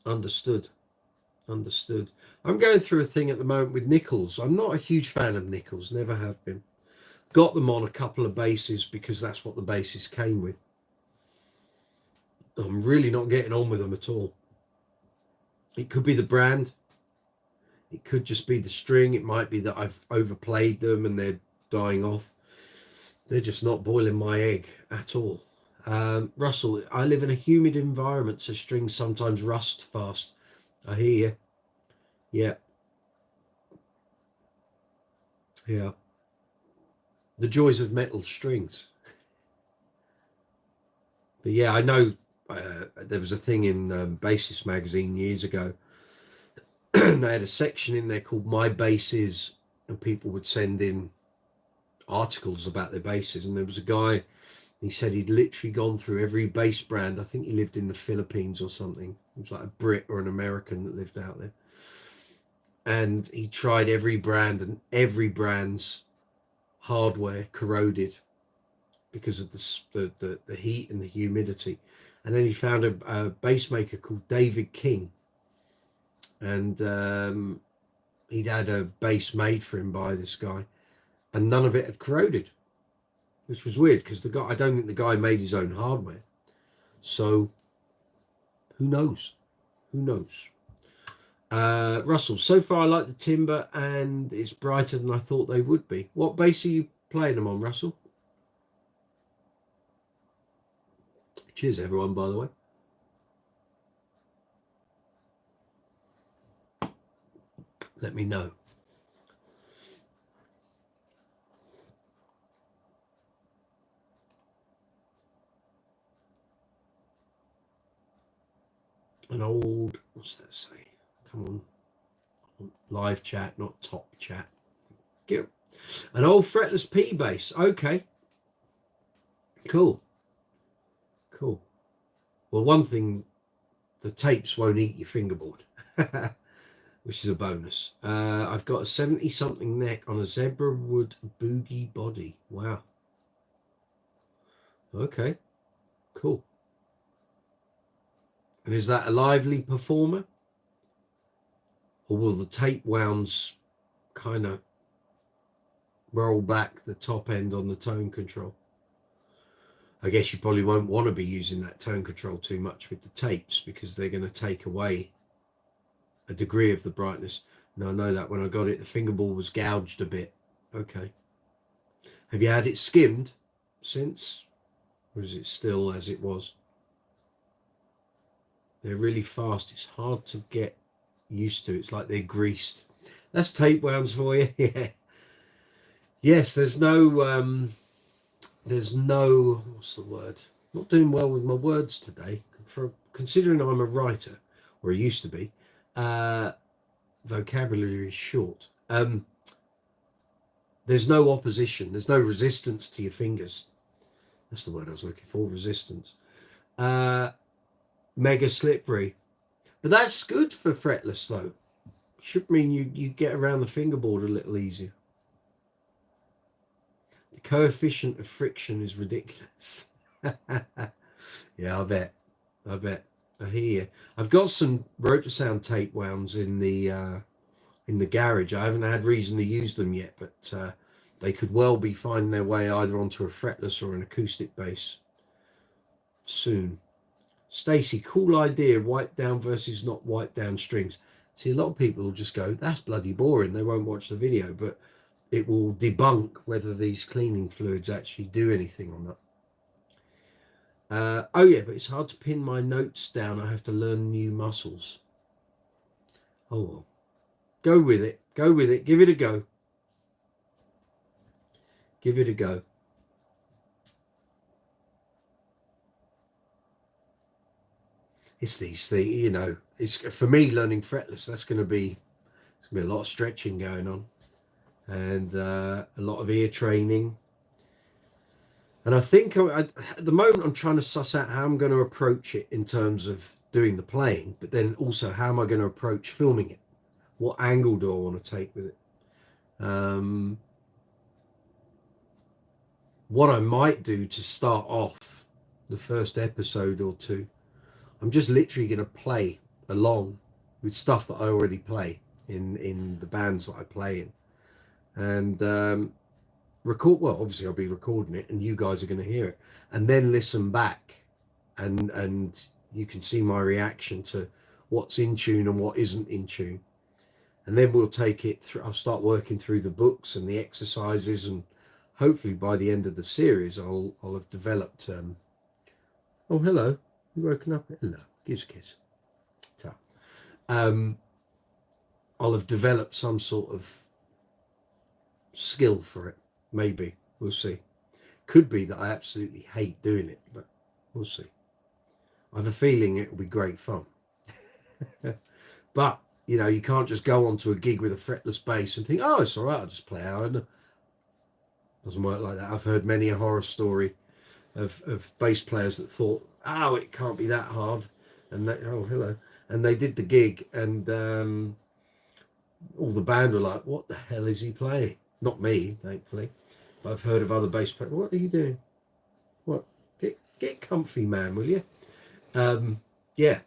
[SPEAKER 1] Understood. I'm going through a thing at the moment with nickels. I'm not a huge fan of nickels, never have been. Got them on a couple of bases because that's what the bases came with. I'm really not getting on with them at all. It could be the brand. It could just be the string. It might be that I've overplayed them and they're dying off. They're just not boiling my egg at all. Russell, I live in a humid environment, so strings sometimes rust fast. I hear you. Yeah. The joys of metal strings. But yeah, I know there was a thing in Bassist magazine years ago. They had a section in there called My Basses, and people would send in articles about their basses. And there was a guy, he said he'd literally gone through every bass brand. I think he lived in the Philippines or something. He was like a Brit or an American that lived out there. And he tried every brand, and every brand's hardware corroded because of the heat and the humidity. And then he found a bass maker called David King, and he'd had a bass made for him by this guy, and none of it had corroded, which was weird because the guy, I don't think the guy made his own hardware. So who knows? Russell, so far I like the timbre and it's brighter than I thought they would be. What bass are you playing them on, Russell? Cheers everyone, by the way. Let me know. An old, what's that say? Come on. Live chat, not top chat. Thank you. An old fretless P bass. Okay. Cool. Well, one thing, the tapes won't eat your fingerboard, which is a bonus. I've got a 70-something neck on a zebra wood boogie body. Wow. Okay. Cool. And is that a lively performer? Or will the tape wounds kind of roll back the top end on the tone control? I guess you probably won't want to be using that tone control too much with the tapes because they're going to take away a degree of the brightness. Now I know that when I got it, the fingerboard was gouged a bit. Okay. Have you had it skimmed since? Or is it still as it was? They're really fast. It's hard to get used to. It's like they're greased. That's tape wounds for you. Yeah. Yes, there's no, what's the word? Not doing well with my words today. Considering I'm a writer, or I used to be, vocabulary is short. There's no opposition. There's no resistance to your fingers. That's the word I was looking for, resistance. Mega slippery. But that's good for fretless though. Should mean you get around the fingerboard a little easier. The coefficient of friction is ridiculous. Yeah, I bet. I hear you. I've got some Rotosound tape wounds in the garage. I haven't had reason to use them yet, but they could well be finding their way either onto a fretless or an acoustic bass soon. Stacy, cool idea, wipe down versus not wipe down strings. See, a lot of people will just go, that's bloody boring. They won't watch the video, but it will debunk whether these cleaning fluids actually do anything or not. Oh yeah, but it's hard to pin my notes down. I have to learn new muscles. Oh well. Go with it. Go with it. Give it a go. Give it a go. It's these things, you know. It's for me learning fretless. That's going to be a lot of stretching going on, and a lot of ear training. And I think at the moment I'm trying to suss out how I'm going to approach it in terms of doing the playing, but then also how am I going to approach filming it? What angle do I want to take with it? What I might do to start off the first episode or two, I'm just literally going to play along with stuff that I already play in the bands that I play in, and record. Well, obviously I'll be recording it and you guys are going to hear it, and then listen back, and you can see my reaction to what's in tune and what isn't in tune, and then we'll take it through. I'll start working through the books and the exercises, and hopefully by the end of the series I'll have developed oh hello, you woken up? Hello, give us a kiss. I'll have developed some sort of skill for it. Maybe. We'll see. Could be that I absolutely hate doing it, but we'll see. I have a feeling it will be great fun. But, you know, you can't just go onto a gig with a fretless bass and think, oh, it's all right, I'll just play out. It doesn't work like that. I've heard many a horror story of bass players that thought, oh, it can't be that hard. And they, oh, hello. And they did the gig, and all the band were like, what the hell is he playing? Not me, thankfully. But I've heard of other bass players. What are you doing? What? Get comfy, man, will you? Yeah.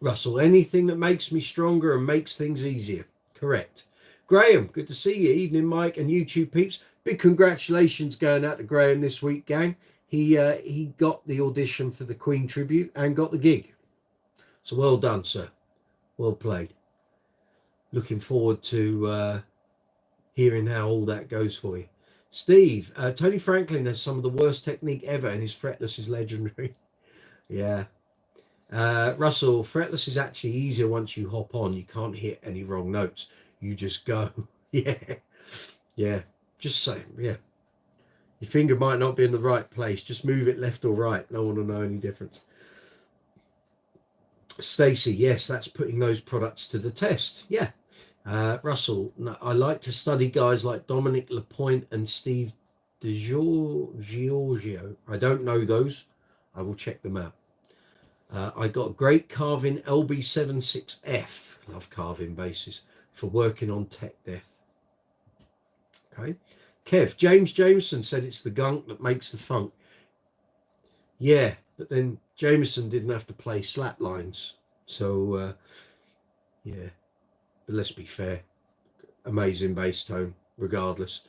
[SPEAKER 1] Russell, anything that makes me stronger and makes things easier. Correct. Graham, good to see you. Evening, Mike and YouTube peeps. Big congratulations going out to Graham this week, gang. He got the audition for the Queen tribute and got the gig. So well done, sir. Well played. Looking forward to hearing how all that goes for you. Steve, Tony Franklin has some of the worst technique ever, and his fretless is legendary. Yeah. Russell, fretless is actually easier once you hop on. You can't hit any wrong notes. You just go. Yeah. Just say, yeah. Your finger might not be in the right place. Just move it left or right. No one will know any difference. Stacy, yes, that's putting those products to the test. Yeah. Russell, no, I like to study guys like Dominic Lapointe and Steve DiGiorgio. I don't know those. I will check them out. I got a great Carvin LB76F, love carving basses, for working on tech death. Okay. Kev, James Jameson said it's the gunk that makes the funk. Yeah, but then Jameson didn't have to play slap lines. So, yeah, but let's be fair. Amazing bass tone, regardless.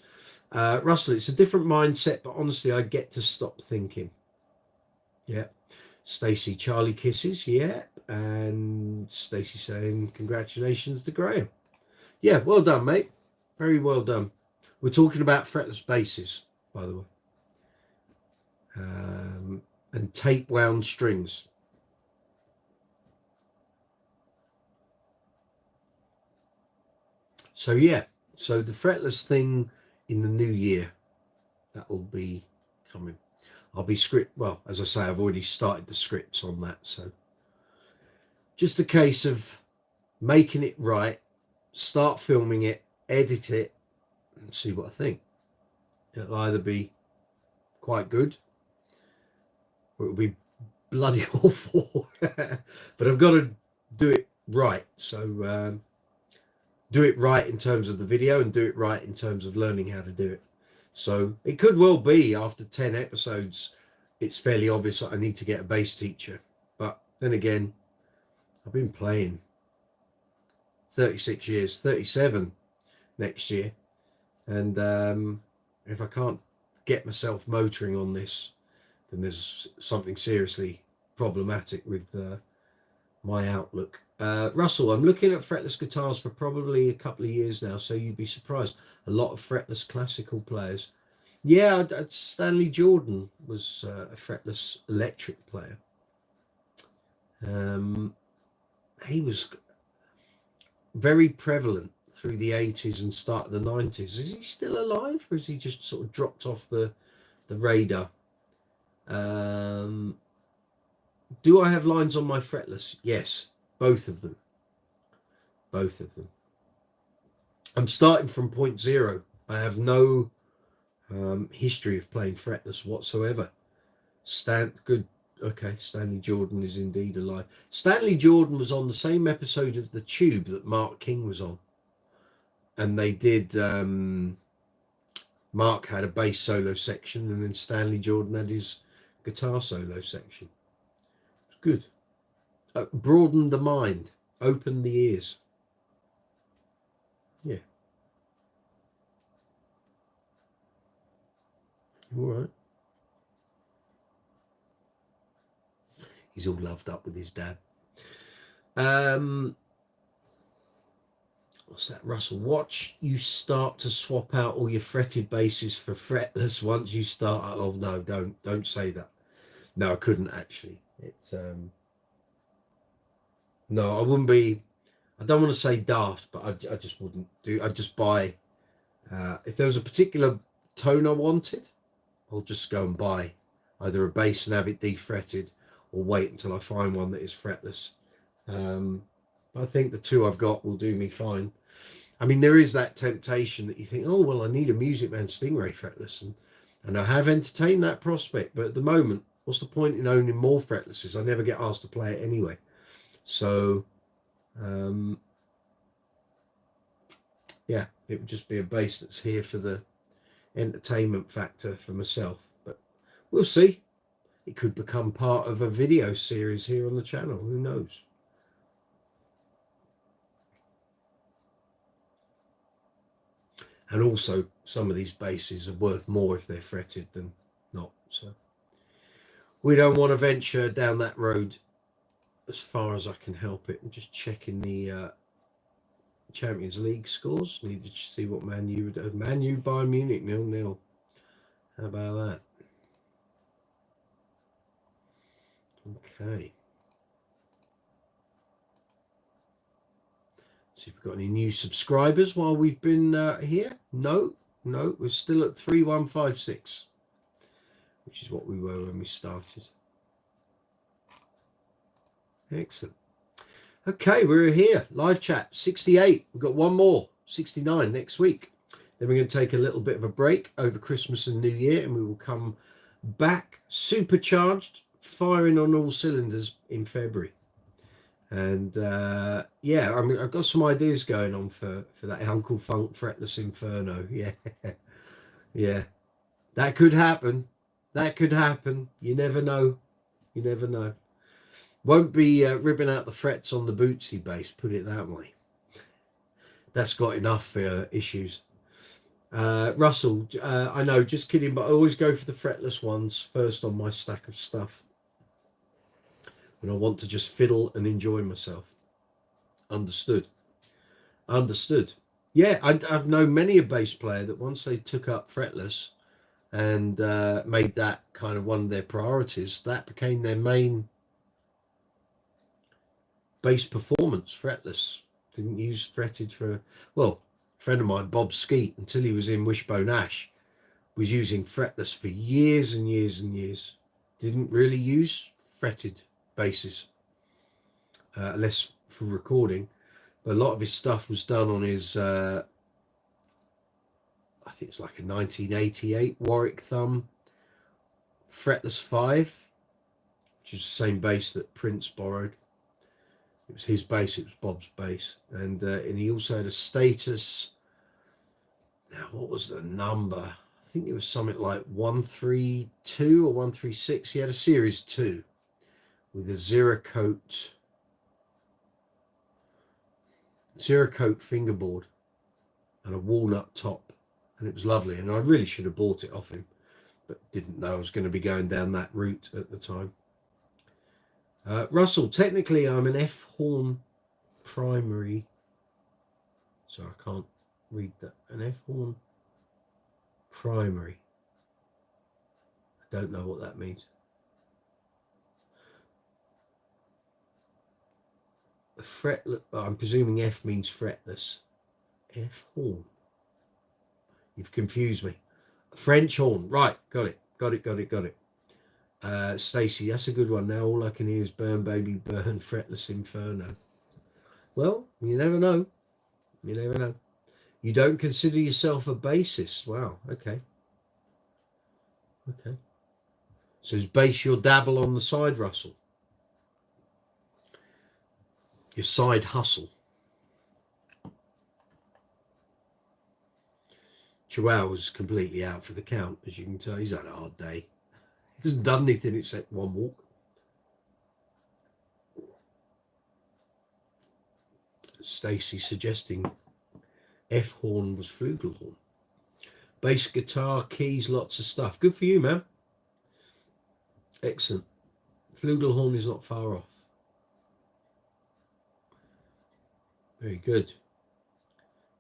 [SPEAKER 1] Russell, it's a different mindset, but honestly, I get to stop thinking. Yeah. Stacey, Charlie kisses. Yeah. And Stacey saying, congratulations to Graham. Yeah, well done, mate. Very well done. We're talking about fretless basses, by the way. And tape wound strings. So yeah, so the fretless thing in the new year, that will be coming. I'll be well, as I say, I've already started the scripts on that. So just a case of making it right, start filming it, edit it, and see what I think. It'll either be quite good or it'll be bloody awful. But I've got to do it right. So do it right in terms of the video and do it right in terms of learning how to do it. So it could well be after 10 episodes, it's fairly obvious that I need to get a bass teacher. But then again, I've been playing 36 years, 37 next year. And if I can't get myself motoring on this, then there's something seriously problematic with my outlook. Russell, I'm looking at fretless guitars for probably a couple of years now, so you'd be surprised. A lot of fretless classical players. Yeah, Stanley Jordan was a fretless electric player. He was very prevalent through the 80s and start of the 90s. Is he still alive, or has he just sort of dropped off the radar? Do I have lines on my fretless? Yes, both of them. Both of them. I'm starting from point zero. I have no history of playing fretless whatsoever. Good. Okay, Stanley Jordan is indeed alive. Stanley Jordan was on the same episode of The Tube that Mark King was on. And they did, Mark had a bass solo section, and then Stanley Jordan had his guitar solo section. It's good. Broaden the mind, open the ears. Yeah. All right. He's all loved up with his dad. What's that, Russell? Watch you start to swap out all your fretted basses for fretless once you start. Oh no, don't say that. No, I couldn't actually. It's no, I wouldn't be. I don't want to say daft, but I just wouldn't do. I'd just buy. If there was a particular tone I wanted, I'll just go and buy either a bass and have it defretted, or wait until I find one that is fretless. I think the two I've got will do me fine. I mean, there is that temptation that you think, oh, well, I need a Music Man Stingray fretless. And I have entertained that prospect. But at the moment, what's the point in owning more fretlesses? I never get asked to play it anyway. So, yeah, it would just be a bass that's here for the entertainment factor for myself. But we'll see. It could become part of a video series here on the channel. Who knows? And also, some of these basses are worth more if they're fretted than not. So we don't want to venture down that road as far as I can help it. I'm just checking the Champions League scores. Needed to see what Man U would. Man U Bayern Munich 0-0. How about that? Okay. See if we've got any new subscribers while we've been here. No, we're still at 3156, which is what we were when we started. Excellent. Okay, we're here. Live chat 68. We've got one more, 69 next week. Then we're going to take a little bit of a break over Christmas and New Year, and we will come back supercharged, firing on all cylinders in February. And yeah, I mean, I've got some ideas going on for that Uncle Funk Fretless Inferno. Yeah, that could happen. You never know. Won't be ripping out the frets on the Bootsy bass, put it that way. That's got enough issues. Russell, I know, just kidding, but I always go for the fretless ones first on my stack of stuff when I want to just fiddle and enjoy myself. Understood. Yeah, I've known many a bass player that once they took up fretless and made that kind of one of their priorities, that became their main bass performance, fretless. Didn't use fretted for, well, a friend of mine, Bob Skeet, until he was in Wishbone Ash, was using fretless for years and years and years. Didn't really use fretted basses, less for recording, but a lot of his stuff was done on his I think it's like a 1988 Warwick Thumb fretless 5, which is the same bass that Prince borrowed. It was his bass, it was Bob's bass, and he also had a Status. Now, what was the number? I think it was something like 132 or 136. He had a Series 2 with a Zeracote fingerboard and a walnut top, and it was lovely, and I really should have bought it off him, but didn't know I was going to be going down that route at the time. Russell, technically I'm an F horn primary. So I can't read that. An F horn primary. I don't know what that means. A fretless. I'm presuming F means fretless. F horn. You've confused me. French horn. Right. Got it. Stacy, that's a good one. Now all I can hear is burn, baby, burn, fretless inferno. Well, you never know. You never know. You don't consider yourself a bassist. Wow. Okay. So is bass your dabble on the side, Russell? Your side hustle? Chihuahua's completely out for the count, as you can tell. He's had a hard day. He hasn't done anything except one walk. Stacy suggesting F horn was flugelhorn. Bass guitar, keys, lots of stuff. Good for you, man. Excellent. Flugelhorn is not far off. Very good.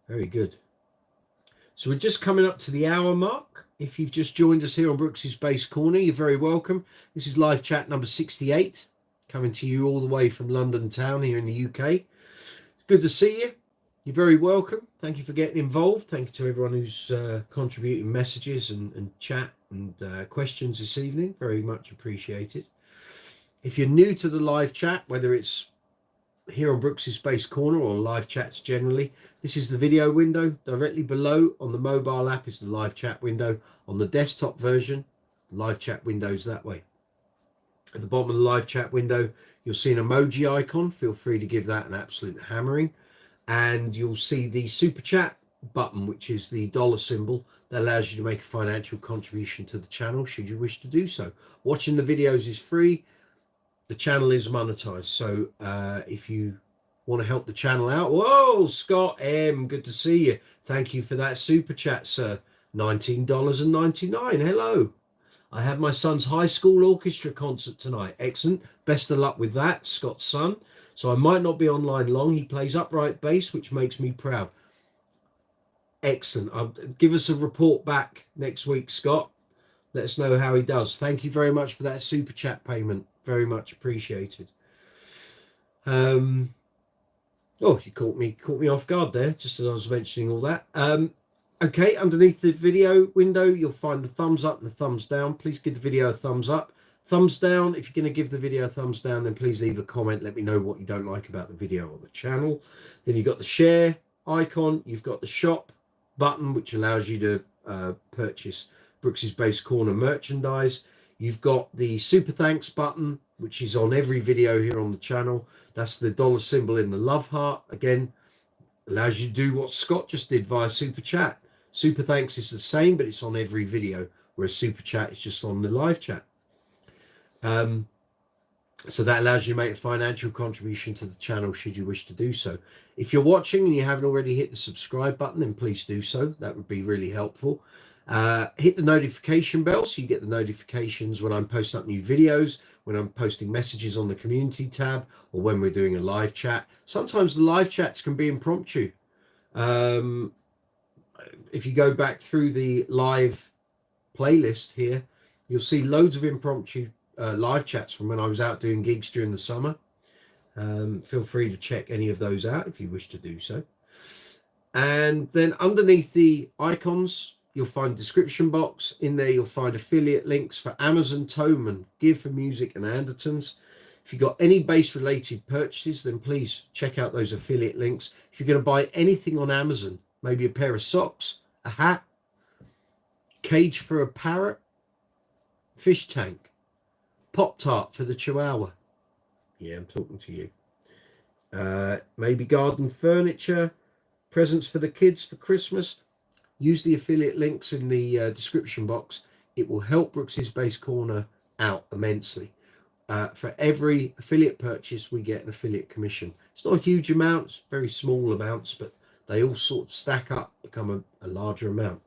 [SPEAKER 1] Very good. So we're just coming up to the hour mark. If you've just joined us here on Brooks's Bass Corner, you're very welcome. This is live chat number 68, coming to you all the way from London town here in the UK. It's good to see you. You're very welcome. Thank you for getting involved. Thank you to everyone who's contributing messages and chat and questions this evening. Very much appreciated. If you're new to the live chat, whether it's here on Brooks's Bass Corner or live chats generally, this is the video window. Directly below on the mobile app is the live chat window. On the desktop version, the live chat window is that way. At the bottom of the live chat window, you'll see an emoji icon. Feel free to give that an absolute hammering. And you'll see the super chat button, which is the dollar symbol that allows you to make a financial contribution to the channel should you wish to do so. Watching the videos is free. The channel is monetized. So if you want to help the channel out, whoa, Scott M, good to see you. Thank you for that super chat, sir. $19.99. Hello. I have my son's high school orchestra concert tonight. Excellent. Best of luck with that, Scott's son. So I might not be online long. He plays upright bass, which makes me proud. Excellent. Give us a report back next week, Scott. Let us know how he does. Thank you very much for that super chat payment. Very much appreciated. Oh, you caught me off guard there, just as I was mentioning all that. Okay, underneath the video window, you'll find the thumbs up and the thumbs down. Please give the video a thumbs up. Thumbs down. If you're going to give the video a thumbs down, then please leave a comment. Let me know what you don't like about the video or the channel. Then you've got the share icon. You've got the shop button, which allows you to purchase Brooks's Bass Corner merchandise. You've got the super thanks button, which is on every video here on the channel. That's the dollar symbol in the love heart. Again, allows you to do what Scott just did via super chat. Super thanks is the same, but it's on every video, whereas super chat is just on the live chat. So that allows you to make a financial contribution to the channel should you wish to do so. If you're watching and you haven't already hit the subscribe button, then please do so. That would be really helpful. Hit the notification bell so you get the notifications when I'm posting up new videos, when I'm posting messages on the community tab, or when we're doing a live chat. Sometimes the live chats can be impromptu. If you go back through the live playlist here, you'll see loads of impromptu live chats from when I was out doing gigs during the summer. Feel free to check any of those out if you wish to do so. And then underneath the icons, you'll find description box. In there, you'll find affiliate links for Amazon, Thomann, Gear for Music, and Andertons. If you've got any bass-related purchases, then please check out those affiliate links. If you're going to buy anything on Amazon, maybe a pair of socks, a hat, cage for a parrot, fish tank, Pop-Tart for the Chihuahua. Yeah, I'm talking to you. Maybe garden furniture, presents for the kids for Christmas. Use the affiliate links in the description box. It will help Brooks's Bass Corner out immensely. For every affiliate purchase, we get an affiliate commission. It's not a huge amount, it's very small amounts, but they all sort of stack up, become a larger amount.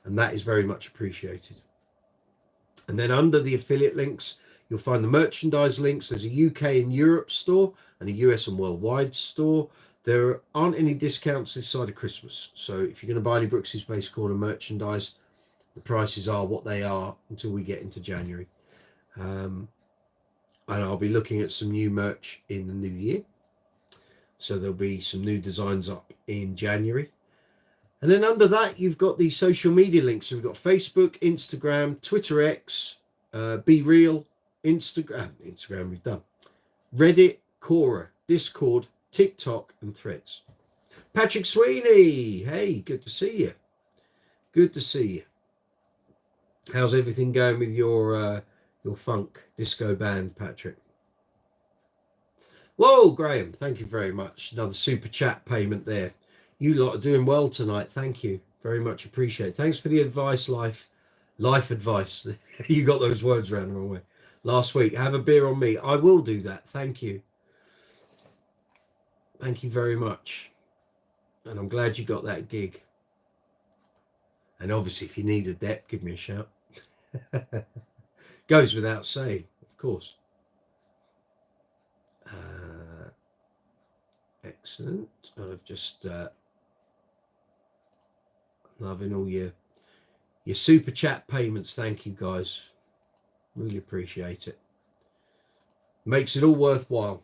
[SPEAKER 1] And that is very much appreciated. And then under the affiliate links, You'll find the merchandise links. There's a UK and Europe store and a US and worldwide store. There aren't any discounts this side of Christmas. So if you're going to buy any Brooks's Base Corner merchandise, the prices are what they are until we get into January. And I'll be looking at some new merch in the new year. So there'll be some new designs up in January. And then under that, you've got the social media links. So we've got Facebook, Instagram, Twitter X, Be Real, Instagram we've done, Reddit, Quora, Discord, TikTok, and Threads. Patrick Sweeney, hey, good to see you. Good to see you. How's everything going with your funk disco band, Patrick? Whoa, Graham, thank you very much. Another super chat payment there. You lot are doing well tonight. Thank you. Very much appreciate. Thanks for the advice, life advice. You got those words around the wrong way. Last week, have a beer on me. I will do that. Thank you. Thank you very much. And I'm glad you got that gig. And obviously, if you need a dep, give me a shout. Goes without saying, of course. Excellent. I've just loving all your super chat payments. Thank you, guys. Really appreciate it. Makes it all worthwhile.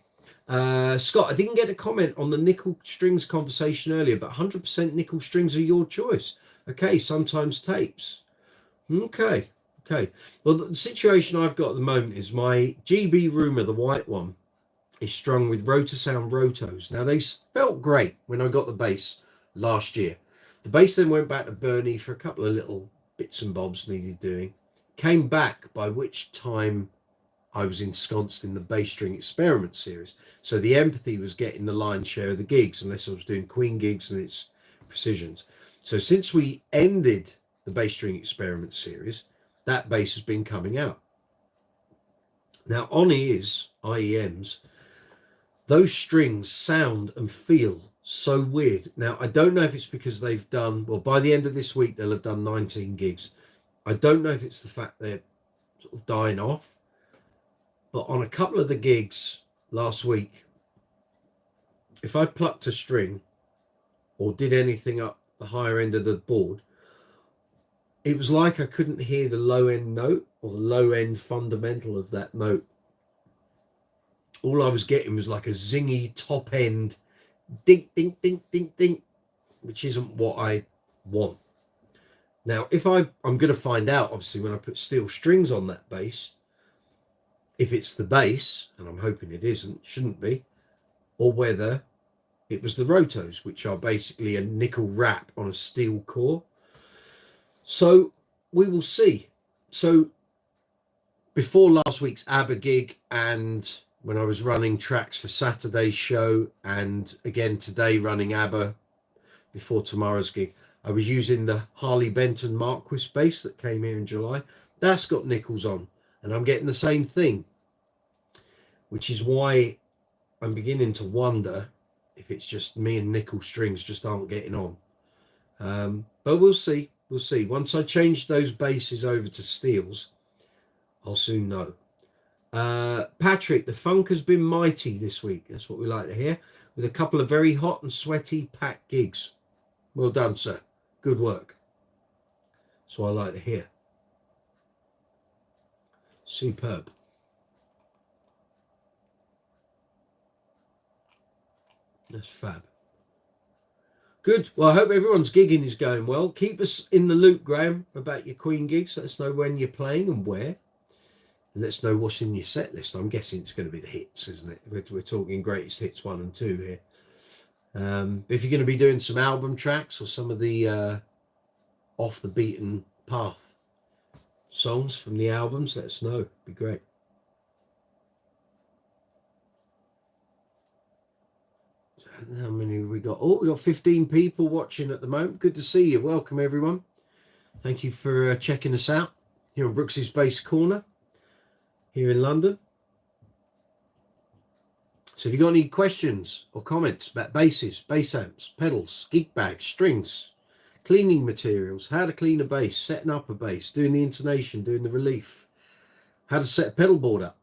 [SPEAKER 1] Scott, I didn't get a comment on the nickel strings conversation earlier, but 100% nickel strings are your choice. Okay, sometimes tapes. Okay. Well, the situation I've got at the moment is my GB Rumor, the white one, is strung with Rotosound Rotos. Now, they felt great when I got the bass last year. The bass then went back to Bernie for a couple of little bits and bobs needed doing. Came back, by which time I was ensconced in the bass string experiment series. So the Empathy was getting the lion's share of the gigs, unless I was doing Queen gigs and its precisions. So since we ended the bass string experiment series, that bass has been coming out. Now, on ears, IEMs, those strings sound and feel so weird. Now, I don't know if it's because they've done, well, by the end of this week, they'll have done 19 gigs. I don't know if it's the fact they're sort of dying off, but on a couple of the gigs last week, if I plucked a string or did anything up the higher end of the board, it was like I couldn't hear the low end note or the low end fundamental of that note. All I was getting was like a zingy top end ding, ding, ding, ding, ding, which isn't what I want. Now, if I'm going to find out, obviously, when I put steel strings on that bass, if it's the bass, and I'm hoping it isn't, shouldn't be, or whether it was the Rotos, which are basically a nickel wrap on a steel core. So we will see. So before last week's ABBA gig, and when I was running tracks for Saturday's show, and again today running ABBA before tomorrow's gig, I was using the Harley Benton Marquis bass that came here in July. That's got nickels on, and I'm getting the same thing, which is why I'm beginning to wonder if it's just me and nickel strings just aren't getting on. But we'll see. We'll see. Once I change those basses over to steels, I'll soon know. Patrick, the funk has been mighty this week. That's what we like to hear, with a couple of very hot and sweaty packed gigs. Well done, sir. Good work. That's what I like to hear. Superb. That's fab. Good. Well, I hope everyone's gigging is going well. Keep us in the loop, Graham, about your Queen gigs. Let us know when you're playing and where. And let us know what's in your set list. I'm guessing it's going to be the hits, isn't it? We're talking greatest hits 1 and 2 here. If you're going to be doing some album tracks or some of the off the beaten path songs from the albums, let us know. It'd be great. So how many have we got? Oh, we got 15 people watching at the moment. Good to see you. Welcome, everyone. Thank you for checking us out here on Brooks's Bass Corner here in London. So if you've got any questions or comments about basses, bass amps, pedals, gig bags, strings, cleaning materials, how to clean a bass, setting up a bass, doing the intonation, doing the relief, how to set a pedal board up.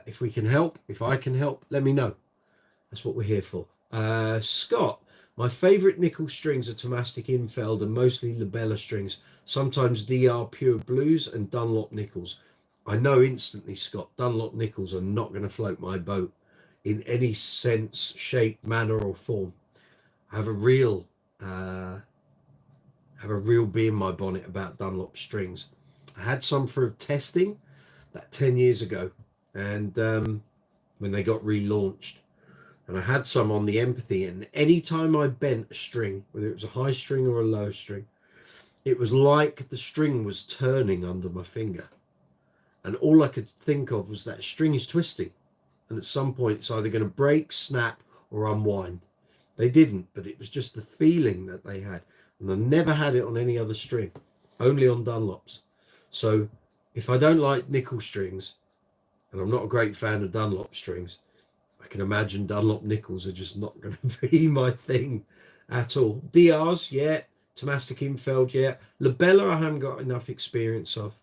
[SPEAKER 1] If we can help, if I can help, let me know. That's what we're here for. Scott, my favourite nickel strings are Thomastic Infeld and mostly Labella strings, sometimes DR Pure Blues and Dunlop nickels. I know instantly, Scott, Dunlop nickels are not going to float my boat in any sense, shape, manner or form. I have a real bee in my bonnet about Dunlop strings. I had some for testing about 10 years ago, and when they got relaunched, and I had some on the Empathy, and anytime I bent a string, whether it was a high string or a low string, it was like the string was turning under my finger, and all I could think of was that string is twisting, and at some point it's either going to break, snap or unwind. They didn't, but it was just the feeling that they had, and I never had it on any other string, only on Dunlops. So if I don't like nickel strings, and I'm not a great fan of Dunlop strings, I can imagine Dunlop nickels are just not going to be my thing at all. DRs, yeah. Thomastic Infeld, yeah. Labella, I haven't got enough experience of.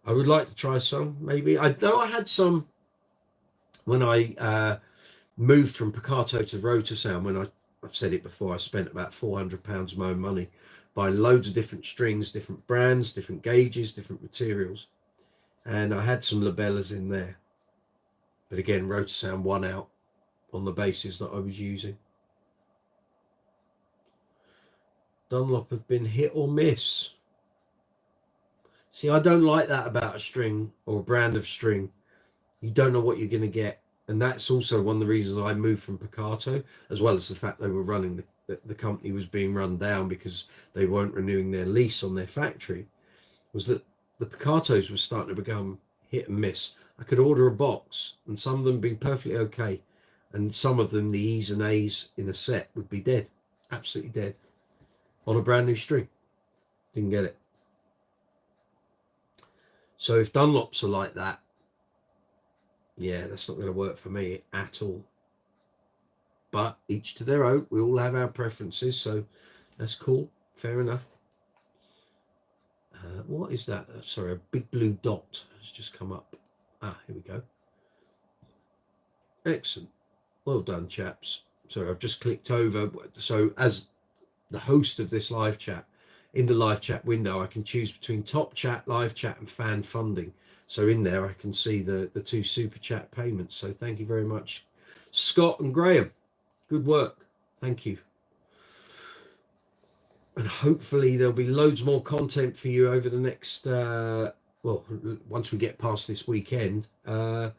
[SPEAKER 1] I would like to try some, maybe. Though I had some when I moved from Piccato to Rotosound. When I've said it before, I spent about £400 of my own money buying loads of different strings, different brands, different gauges, different materials. And I had some Labellas in there. But again, Rotosound won out on the basis that I was using. Dunlop have been hit or miss. See, I don't like that about a string or a brand of string. You don't know what you're going to get. And that's also one of the reasons I moved from Piccato, as well as the fact they were running, the company was being run down because they weren't renewing their lease on their factory, was that the Piccatos were starting to become hit and miss. I could order a box and some of them being perfectly okay, and some of them, the E's and A's in a set, would be dead, absolutely dead, on a brand new string. Didn't get it. So if Dunlops are like that, yeah, that's not going to work for me at all. But each to their own. We all have our preferences, so that's cool. Fair enough. What is that? Sorry, a big blue dot has just come up. Ah, here we go. Excellent. Well done, chaps. Sorry, I've just clicked over. So as the host of this live chat, in the live chat window, I can choose between top chat, live chat and fan funding. So in there, I can see the two super chat payments. So thank you very much, Scott and Graham. Good work. Thank you. And hopefully there'll be loads more content for you over the next, well, once we get past this weekend, that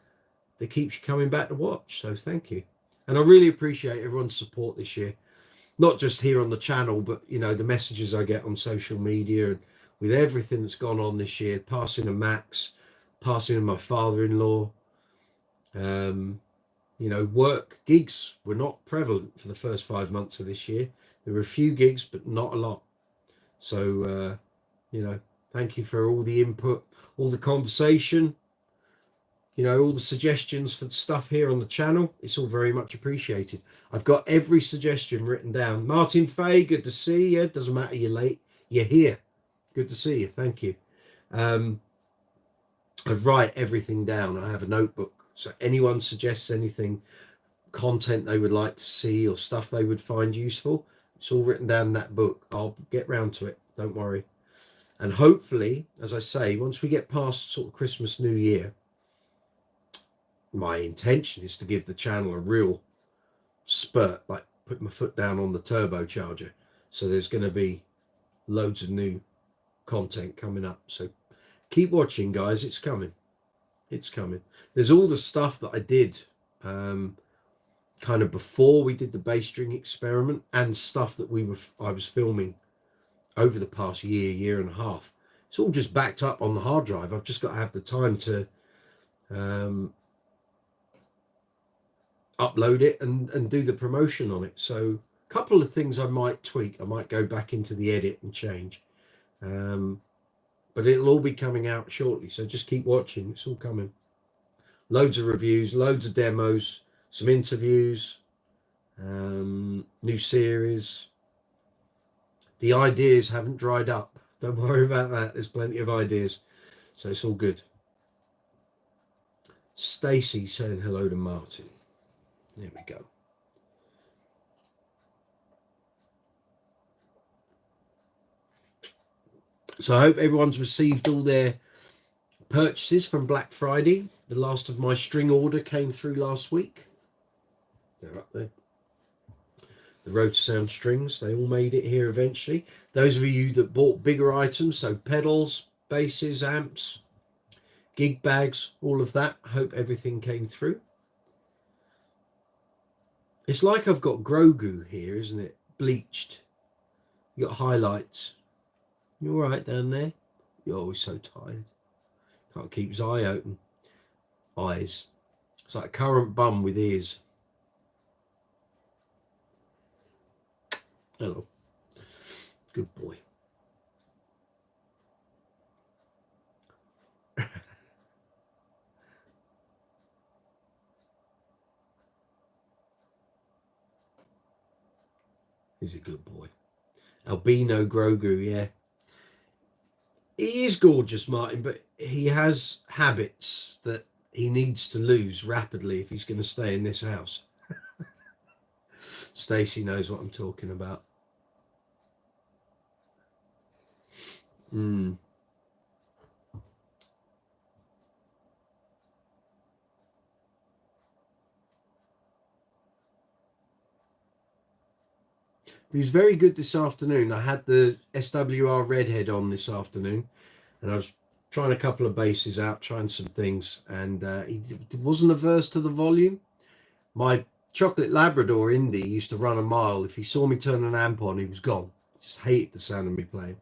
[SPEAKER 1] keeps you coming back to watch. So thank you. And I really appreciate everyone's support this year. Not just here on the channel, but, you know, the messages I get on social media and with everything that's gone on this year, passing of Max, passing of my father-in-law, you know, work gigs were not prevalent for the first 5 months of this year. There were a few gigs, but not a lot. So, you know, thank you for all the input, all the conversation, you know, all the suggestions for the stuff here on the channel. It's all very much appreciated. I've got every suggestion written down. Martin Fay, good to see you. Doesn't matter you're late, you're here. Good to see you. Thank you. I write everything down. I have a notebook. So anyone suggests anything, content they would like to see or stuff they would find useful, it's all written down in that book. I'll get round to it. Don't worry. And hopefully, as I say, once we get past sort of Christmas, New Year, my intention is to give the channel a real spurt, like put my foot down on the turbocharger. So there's going to be loads of new content coming up. So keep watching, guys. It's coming. It's coming. There's all the stuff that I did kind of before we did the bass string experiment, and stuff that I was filming over the past year and a half. It's all just backed up on the hard drive. I've just got to have the time to upload it and do the promotion on it. So a couple of things I might tweak. I might go back into the edit and change, but it'll all be coming out shortly. So just keep watching. It's all coming. Loads of reviews, loads of demos, some interviews, new series. The ideas haven't dried up. Don't worry about that. There's plenty of ideas. So it's all good. Stacy saying hello to Martin. There we go. So I hope everyone's received all their purchases from Black Friday. The last of my string order came through last week. They're up there. The Rotosound strings, they all made it here eventually. Those of you that bought bigger items, so pedals, basses, amps, gig bags, all of that, I hope everything came through. It's like I've got Grogu here, isn't it? Bleached. You got highlights. You all right down there? You're always so tired. Can't keep his eye open. Eyes. It's like a currant bum with ears. Hello. Good boy. He's a good boy. Albino Grogu, yeah. He is gorgeous, Martin, but he has habits that he needs to lose rapidly if he's going to stay in this house. Stacey knows what I'm talking about. He was very good this afternoon. I had the SWR Redhead on this afternoon, and I was trying a couple of basses out, trying some things, and he wasn't averse to the volume. My Chocolate Labrador Indie used to run a mile. If he saw me turn an amp on, he was gone. Just hated the sound of me playing.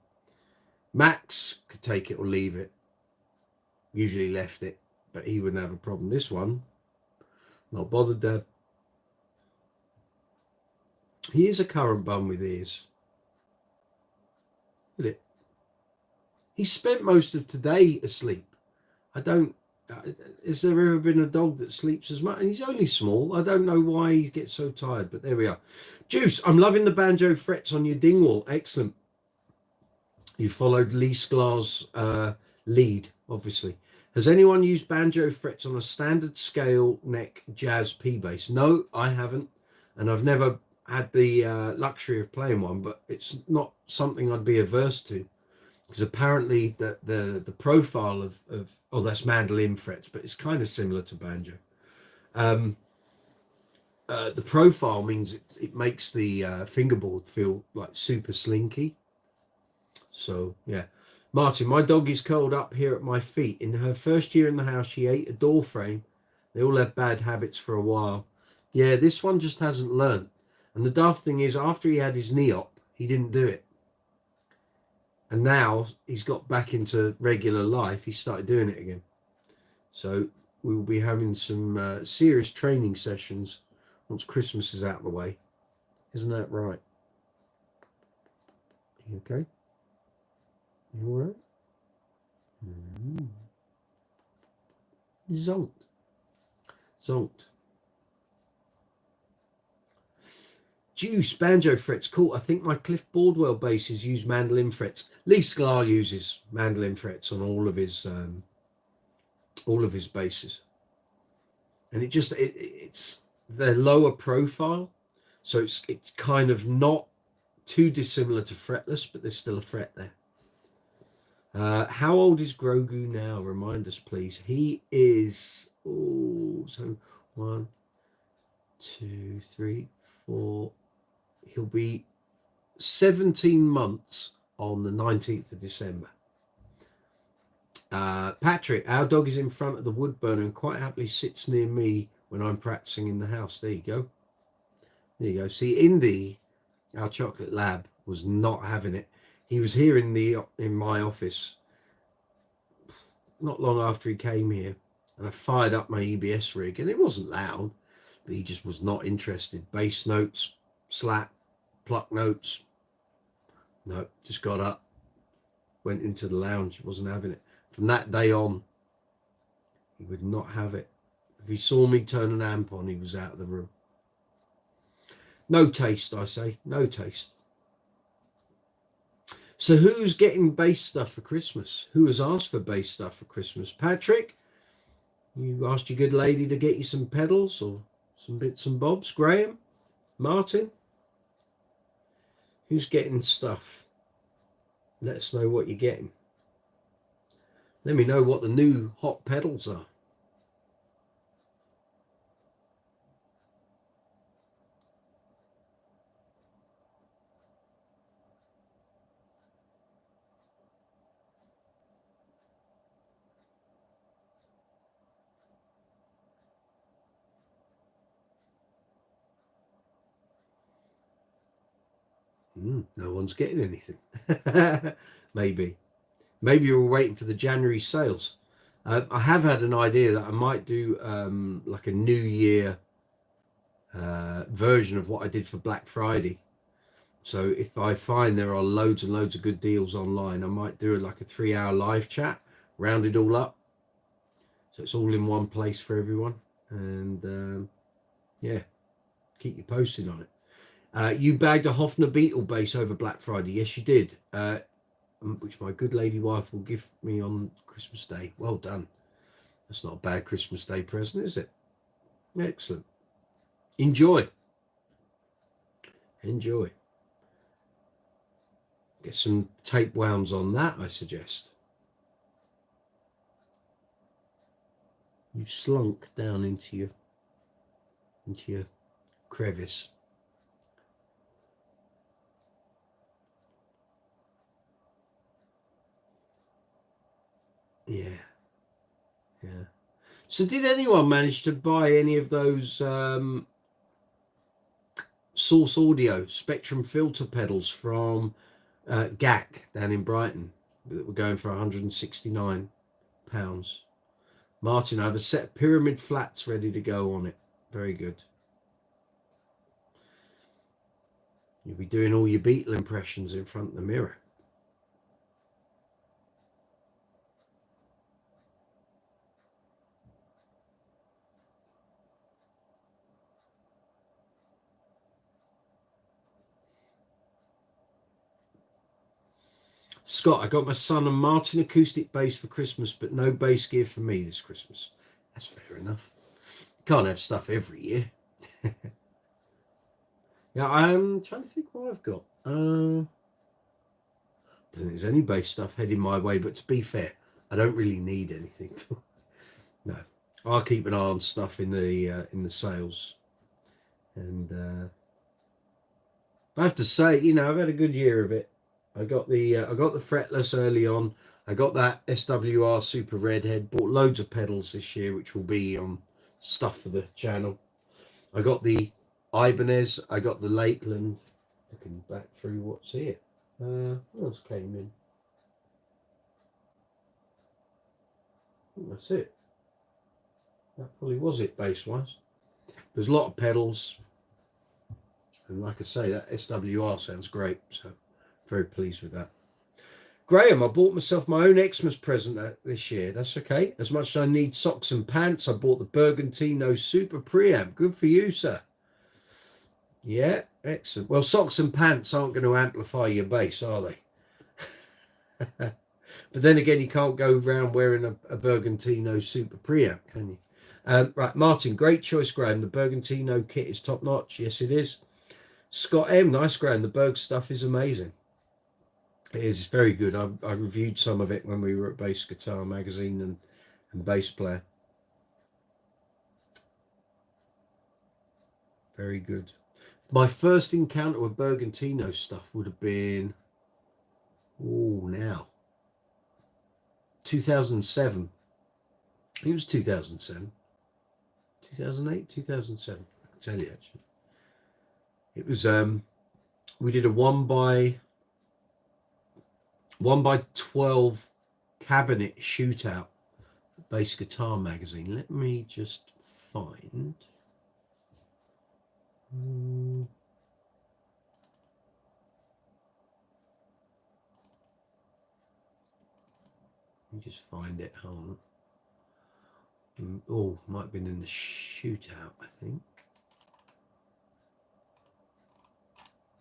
[SPEAKER 1] Max could take it or leave it. Usually left it, but he wouldn't have a problem. This one, not bothered, Dad. He is a currant bum with ears. Look at it. He spent most of today asleep. Has there ever been a dog that sleeps as much? And he's only small. I don't know why he gets so tired, but there we are. Juice, I'm loving the banjo frets on your dingwall. Excellent. You followed Lee Sklar's lead, obviously. Has anyone used banjo frets on a standard scale neck jazz P bass? No, I haven't. And I've never had the luxury of playing one, but it's not something I'd be averse to, because apparently the profile of that's mandolin frets, but it's kind of similar to banjo. The profile means it makes the fingerboard feel like super slinky. So yeah, Martin, my dog is curled up here at my feet. In her first year in the house, she ate a door frame. They all have bad habits for a while. Yeah, this one just hasn't learned. And the daft thing is, after he had his knee op, he didn't do it. And now he's got back into regular life. He started doing it again. So we will be having some serious training sessions once Christmas is out of the way. Isn't that right? You okay? You all right? Zonked. Zonked. Juice, banjo frets, cool. I think my Cliff Bordwell basses use mandolin frets. Lee Sklar uses mandolin frets on all of his basses, and it's their lower profile, so it's kind of not too dissimilar to Fretless, but there's still a fret there. How old is Grogu now? Remind us, please. He is 1, 2, 3, 4. He'll be 17 months on the 19th of December. Patrick, our dog is in front of the wood burner and quite happily sits near me when I'm practicing in the house. There you go. There you go. See, Indy, our chocolate lab, was not having it. He was here in my office not long after he came here, and I fired up my EBS rig, and it wasn't loud, but he just was not interested. Bass notes, slap, pluck notes. No, just got up, went into the lounge, wasn't having it. From that day on, he would not have it. If he saw me turn an amp on, he was out of the room. No taste, I say, no taste. So who's getting bass stuff for Christmas? Who has asked for bass stuff for Christmas? Patrick, you asked your good lady to get you some pedals or some bits and bobs. Graham, Martin, who's getting stuff? Let us know what you're getting. Let me know what the new hot pedals are. No one's getting anything. Maybe you're waiting for the January sales. I have had an idea that I might do like a New Year version of what I did for Black Friday. So if I find there are loads and loads of good deals online, I might do like a 3-hour live chat, round it all up, so it's all in one place for everyone. And yeah, keep you posted on it. You bagged a Hofner Beetle bass over Black Friday. Yes, you did. Which my good lady wife will give me on Christmas Day. Well done. That's not a bad Christmas Day present, is it? Excellent. Enjoy. Enjoy. Get some tape wounds on that, I suggest. You've slunk down into your crevice. Yeah. So did anyone manage to buy any of those Source Audio Spectrum filter pedals from GAC down in Brighton that were going for £169? Martin, I have a set of pyramid flats ready to go on it. Very good. You'll be doing all your Beatle impressions in front of the mirror. Scott, I got my son a Martin acoustic bass for Christmas, but no bass gear for me this Christmas. That's fair enough. Can't have stuff every year. Yeah, I'm trying to think what I've got. Don't think there's any bass stuff heading my way, but to be fair, I don't really need anything. No, I'll keep an eye on stuff in the sales, and I have to say, I've had a good year of it. I got the fretless early on. I got that SWR Super Redhead. Bought loads of pedals this year, which will be on stuff for the channel. I got the Ibanez. I got the Lakeland. Looking back through what's here. What else came in? I think that's it. That probably was it bass-wise. There's a lot of pedals. And like I say, that SWR sounds great. So very pleased with that. Graham, I bought myself my own Xmas present this year. That's okay. As much as I need socks and pants, I bought the Bergantino Super Preamp. Good for you, sir. Yeah, excellent. Well, socks and pants aren't going to amplify your bass, are they? But then again, you can't go around wearing a Bergantino Super Preamp, can you? Right, Martin, great choice, Graham. The Bergantino kit is top notch. Yes, it is. Scott M, nice, Graham. The Berg stuff is amazing. It is. It's very good. I reviewed some of it when we were at Bass Guitar Magazine and Bass Player. Very good. My first encounter with Bergantino stuff would have been, now 2007. It was 2007, 2008, 2007. I can tell you actually. It was we did a 1x12 cabinet shootout at Bass Guitar Magazine. Let me just find. Let me just find it. Hold on. Oh, might have been in the shootout, I think.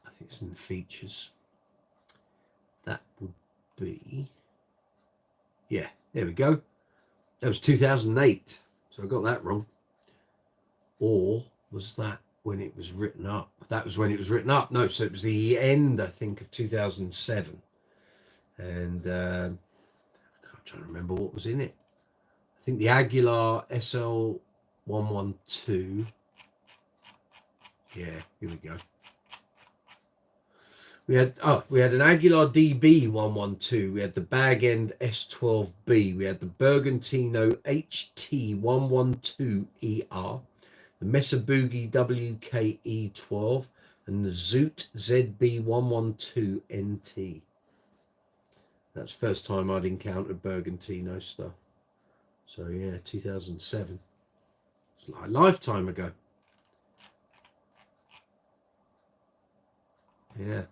[SPEAKER 1] I think it's in the features. that would be, yeah, there we go. That was 2008. So I got that wrong. Or was that when it was written up? That was when it was written up. No, so it was the end, I think, of 2007. And I'm trying to remember what was in it. I think the Aguilar SL112. Yeah, here we go. We had an Aguilar DB112. We had the Bag End S12B. We had the Bergantino HT112ER, the Mesa Boogie WKE12, and the Zoot ZB112NT. That's the first time I'd encountered Bergantino stuff. So yeah, 2007. It's like a lifetime ago. Yeah.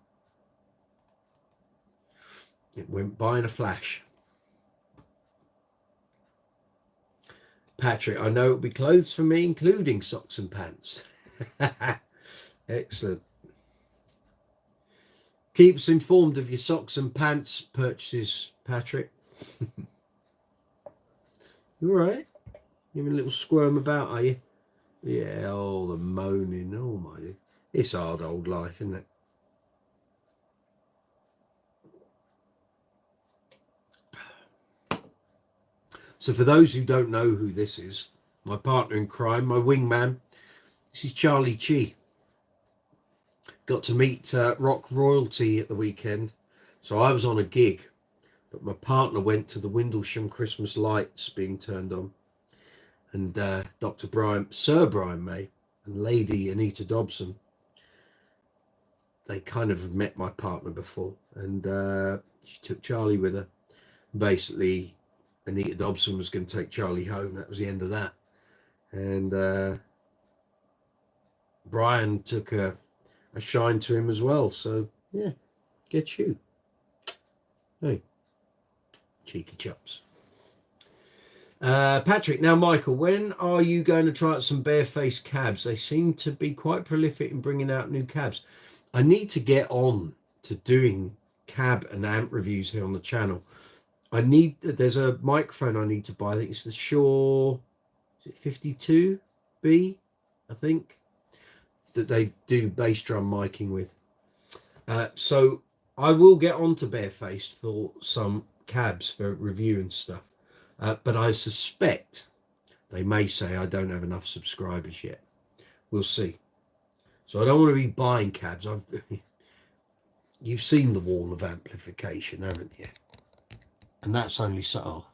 [SPEAKER 1] It went by in a flash. Patrick, I know it'll be clothes for me, including socks and pants. Excellent. Keep us informed of your socks and pants purchases, Patrick. You all right? You having a little squirm about, are you? Yeah, oh, the moaning. Oh, my. It's hard old life, isn't it? So for those who don't know who this is, my partner in crime, my wingman, this is Charlie Chi. Got to meet rock royalty at the weekend. So I was on a gig, but my partner went to the Windlesham Christmas lights being turned on. And Sir Brian May and Lady Anita Dobson, they kind of met my partner before. And she took Charlie with her. Basically, Anita Dobson was going to take Charlie home. That was the end of that. And Brian took a shine to him as well. So, yeah, get you. Hey, cheeky chops. Patrick, now Michael, when are you going to try out some barefaced cabs? They seem to be quite prolific in bringing out new cabs. I need to get on to doing cab and amp reviews here on the channel. There's a microphone I need to buy. I think it's the Shure, is it 52B, I think, that they do bass drum miking with. So I will get on to barefaced for some cabs for review and stuff. But I suspect they may say I don't have enough subscribers yet. We'll see. So I don't want to be buying cabs. You've seen the wall of amplification, haven't you? And that's only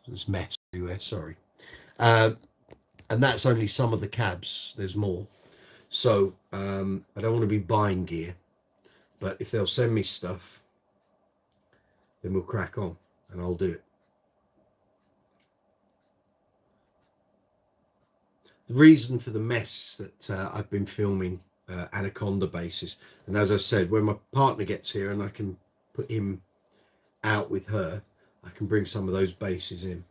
[SPEAKER 1] there's mess everywhere, sorry. And that's only some of the cabs. There's more. So I don't want to be buying gear. But if they'll send me stuff, then we'll crack on and I'll do it. The reason for the mess that I've been filming Anaconda basses, and as I said, when my partner gets here and I can put him out with her, I can bring some of those basses in.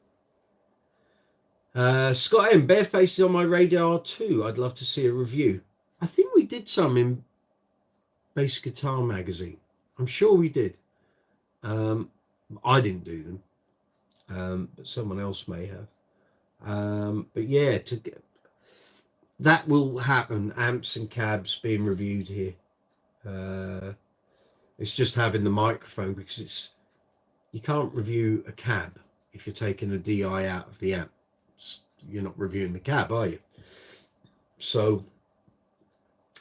[SPEAKER 1] Scott M, Bareface is on my radar too. I'd love to see a review. I think we did some in Bass Guitar Magazine. I'm sure we did. I didn't do them, but someone else may have. But yeah, that will happen. Amps and cabs being reviewed here. It's just having the microphone, because you can't review a cab if you're taking a DI out of the amp. You're not reviewing the cab, are you? So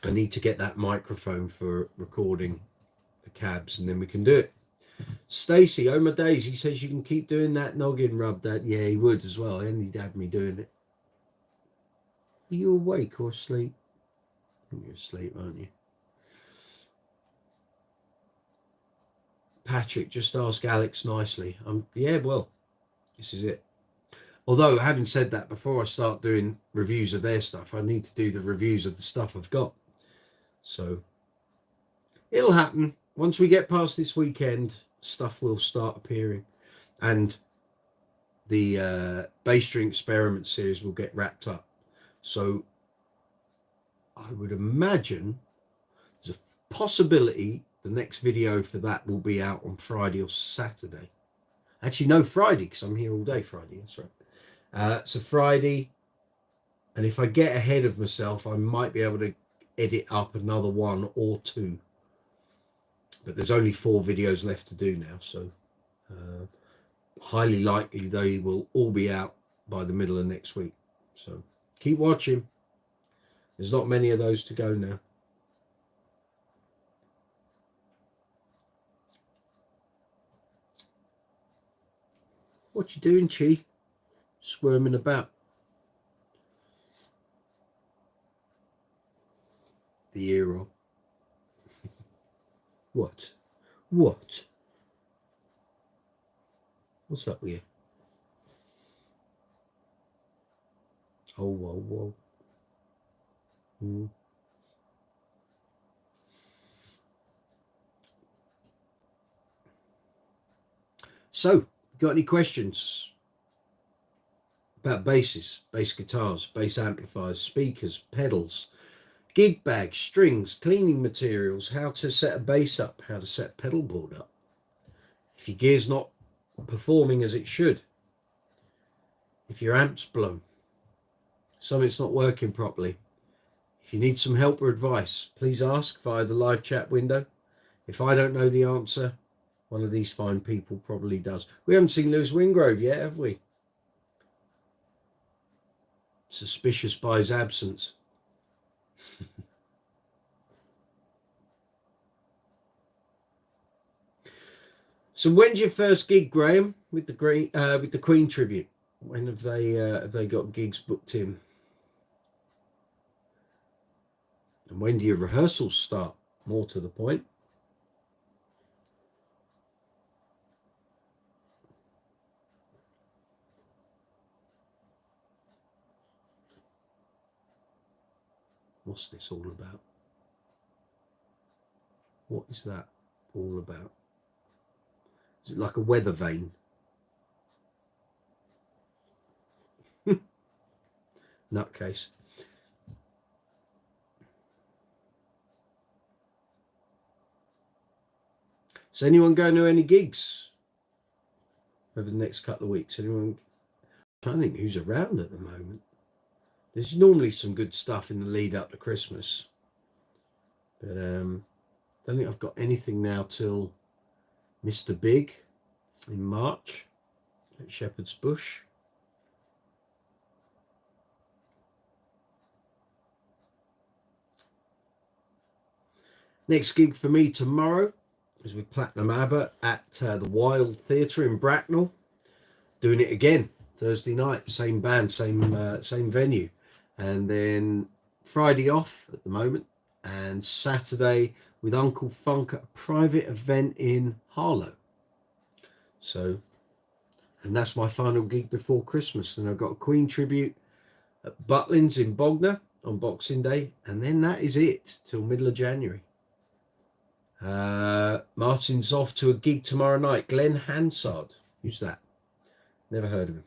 [SPEAKER 1] I need to get that microphone for recording the cabs, and then we can do it. Stacy, oh my days, he says you can keep doing that noggin rub, Dad. Yeah, he would as well, and he'd have me doing it. Are you awake or asleep? I think you're asleep, aren't you? Patrick, just ask Alex nicely. Yeah, well, this is it. Although, having said that, before I start doing reviews of their stuff, I need to do the reviews of the stuff I've got. So it'll happen. Once we get past this weekend, stuff will start appearing. And the Bass String Experiment series will get wrapped up. So I would imagine there's a possibility the next video for that will be out on Friday or Saturday. Actually, no, Friday, because I'm here all day Friday. That's right. So Friday, and if I get ahead of myself, I might be able to edit up another 1 or 2. But there's only 4 videos left to do now, so highly likely they will all be out by the middle of next week. So keep watching. There's not many of those to go now. What you doing, Chi? Squirming about. The ear roll. What? What? What's up with you? Oh, whoa, whoa. So, got any questions about basses, bass guitars, bass amplifiers, speakers, pedals, gig bags, strings, cleaning materials, how to set a bass up, how to set a pedal board up? If your gear's not performing as it should, if your amp's blown, something's not working properly, if you need some help or advice, please ask via the live chat window. If I don't know the answer, one of these fine people probably does. We haven't seen Lewis Wingrove yet, have we? Suspicious by his absence. So when's your first gig, Graham, with the Queen tribute? When have they got gigs booked in? And when do your rehearsals start? More to the point. What's this all about? What is that all about? Is it like a weather vane? Nutcase. Is anyone going to any gigs over the next couple of weeks? Anyone? I don't think who's around at the moment. There's normally some good stuff in the lead up to Christmas, but don't think I've got anything now till Mr. Big in March at Shepherd's Bush. Next gig for me tomorrow is with Platinum Abba at the Wild Theatre in Bracknell. Doing it again Thursday night, same band, same venue. And then Friday off at the moment, and Saturday with Uncle Funk at a private event in Harlow. So, and that's my final gig before Christmas. Then I've got a Queen tribute at Butlins in Bognor on Boxing Day, and then that is it till middle of January. Martin's off to a gig tomorrow night. Glenn Hansard, who's that? Never heard of him.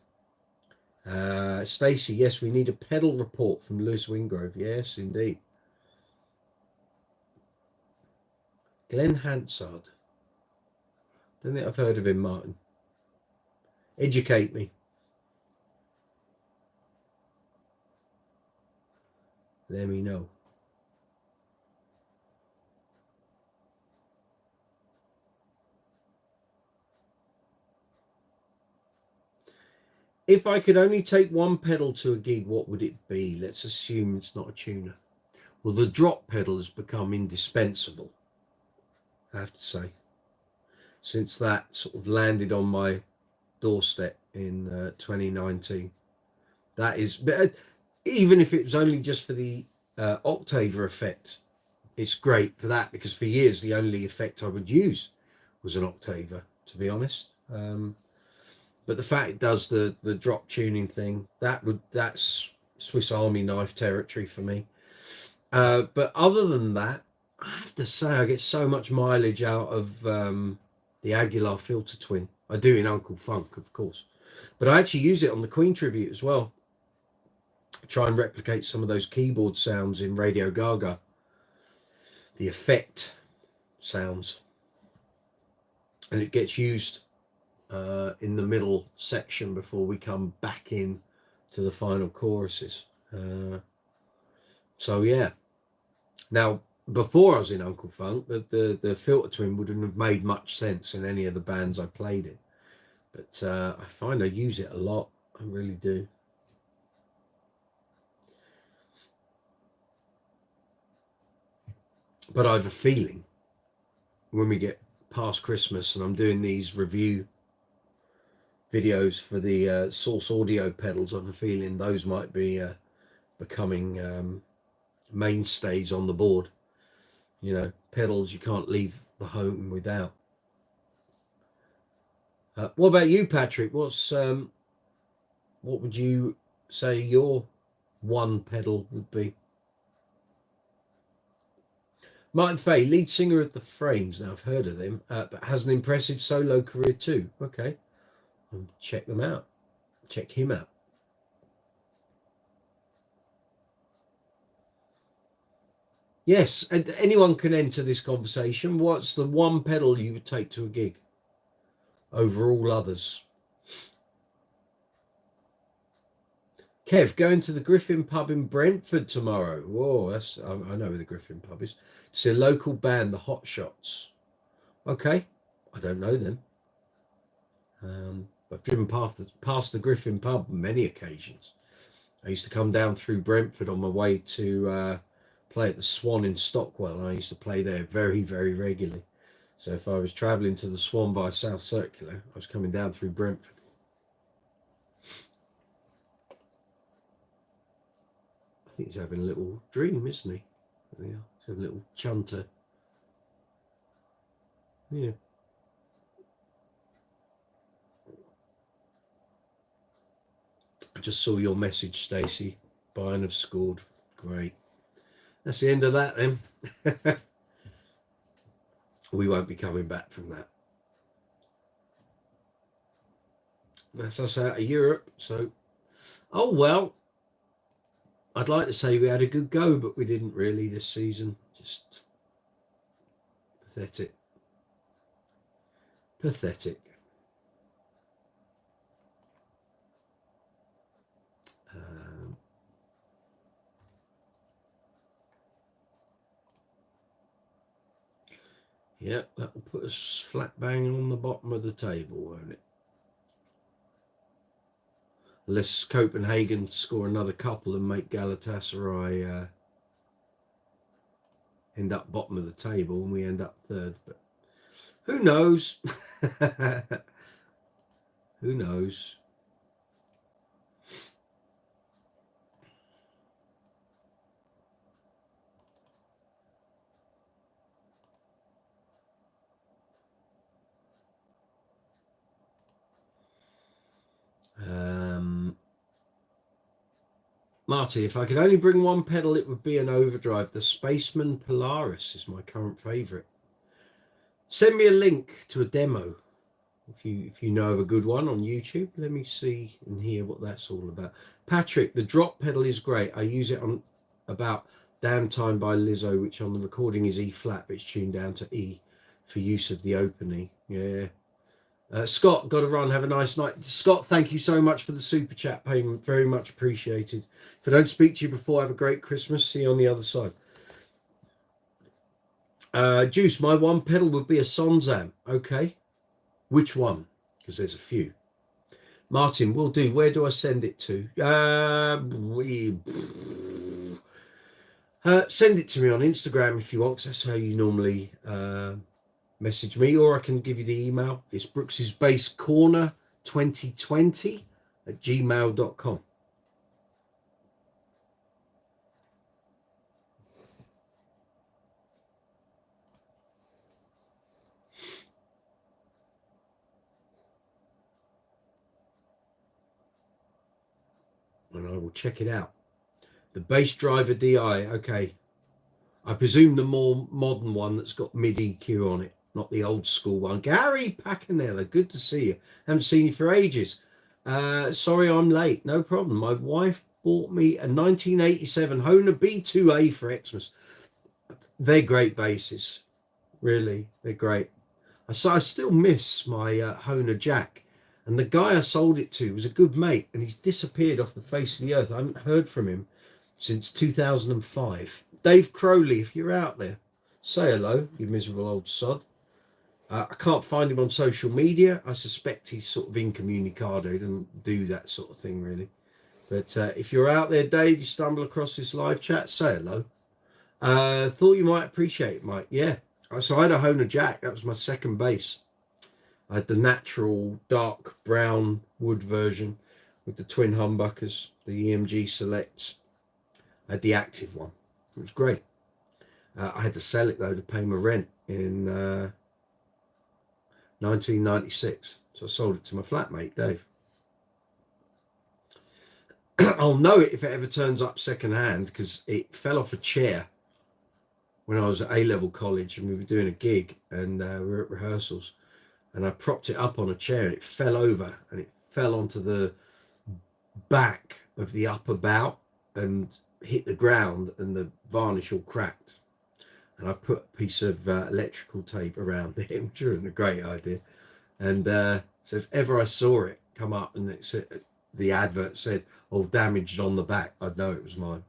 [SPEAKER 1] Stacey, yes, we need a pedal report from Lewis Wingrove. Yes, indeed. Glenn Hansard. Don't think I've heard of him, Martin. Educate me. Let me know. If I could only take one pedal to a gig, what would it be? Let's assume it's not a tuner. Well, the drop pedal has become indispensable, I have to say, since that sort of landed on my doorstep in 2019. That is, but even if it was only just for the octaver effect, it's great for that, because for years the only effect I would use was an octaver, to be honest. But the fact it does the drop tuning thing, that's Swiss Army knife territory for me. But other than that, I have to say I get so much mileage out of the Aguilar Filter Twin. I do in Uncle Funk, of course, but I actually use it on the Queen tribute as well. I try and replicate some of those keyboard sounds in Radio Gaga. The effect sounds, and it gets used in the middle section before we come back in to the final choruses. So yeah. Now, before I was in Uncle Funk, the filter twin wouldn't have made much sense in any of the bands I played in. But I find I use it a lot. I really do. But I have a feeling when we get past Christmas and I'm doing these review videos for the Source Audio pedals, I have a feeling those might be becoming mainstays on the board. You know, pedals you can't leave the home without. What about you, Patrick? What would you say your one pedal would be? Martin Fay, lead singer of the Frames. Now I've heard of them, but has an impressive solo career too. Okay, check them out. Check him out. Yes, and anyone can enter this conversation. What's the one pedal you would take to a gig over all others? Kev, going to the Griffin pub in Brentford tomorrow. Whoa, that's I know where the Griffin pub is. It's a local band, the Hot Shots. Okay, I don't know them. I've driven past the Griffin pub on many occasions. I used to come down through Brentford on my way to play at the Swan in Stockwell, and I used to play there very, very regularly. So if I was travelling to the Swan by South Circular, I was coming down through Brentford. I think he's having a little dream, isn't he? Yeah, he's having a little chunter. Yeah. I just saw your message, Stacey. Bayern have scored. Great. That's the end of that then. We won't be coming back from that. That's us out of Europe. So, oh well. I'd like to say we had a good go, but we didn't really this season. Just pathetic. Pathetic. Yep, that will put us flat bang on the bottom of the table, won't it? Unless Copenhagen score another couple and make Galatasaray end up bottom of the table and we end up third. But who knows? Who knows? Marty, if I could only bring one pedal, it would be an overdrive. The Spaceman Polaris is my current favourite. Send me a link to a demo if you know of a good one on YouTube. Let me see and hear what that's all about. Patrick, the drop pedal is great. I use it on about Damn Time by Lizzo, which on the recording is E flat, but it's tuned down to E for use of the open E. Yeah. Scott, got to run. Have a nice night. Scott, thank you so much for the super chat payment. Very much appreciated. If I don't speak to you before, have a great Christmas. See you on the other side. Juice, my one pedal would be a Sonzam. Okay. Which one? Because there's a few. Martin, will do. Where do I send it to? Send it to me on Instagram if you want, because that's how you normally message me, or I can give you the email. It's brooks'sbasscorner2020@gmail.com. And I will check it out. The Bass Driver DI. Okay. I presume the more modern one that's got mid EQ on it, not the old school one. Gary Pacanella, good to see you. Haven't seen you for ages. Sorry I'm late. No problem. My wife bought me a 1987 Hohner B2A for Xmas. They're great basses. Really, they're great. I still miss my Honer Jack, and the guy I sold it to was a good mate, and he's disappeared off the face of the earth. I haven't heard from him since 2005. Dave Crowley, if you're out there, say hello, you miserable old sod. I can't find him on social media. I suspect he's sort of incommunicado, he doesn't do that sort of thing really. But if you're out there, Dave, you stumble across this live chat, say hello. Thought you might appreciate it, Mike. Yeah. So I had a Honer Jack. That was my second bass. I had the natural dark brown wood version with the twin humbuckers, the EMG Selects. I had the active one. It was great. I had to sell it though to pay my rent in 1996. So I sold it to my flatmate, Dave. I'll know it if it ever turns up secondhand because it fell off a chair when I was at A-level college and we were doing a gig and we were at rehearsals, and I propped it up on a chair and it fell over and it fell onto the back of the upper bow and hit the ground and the varnish all cracked. And I put a piece of electrical tape around it, which was a great idea. And so if ever I saw it come up and it said, the advert said, "Oh, damaged on the back," I'd know it was mine.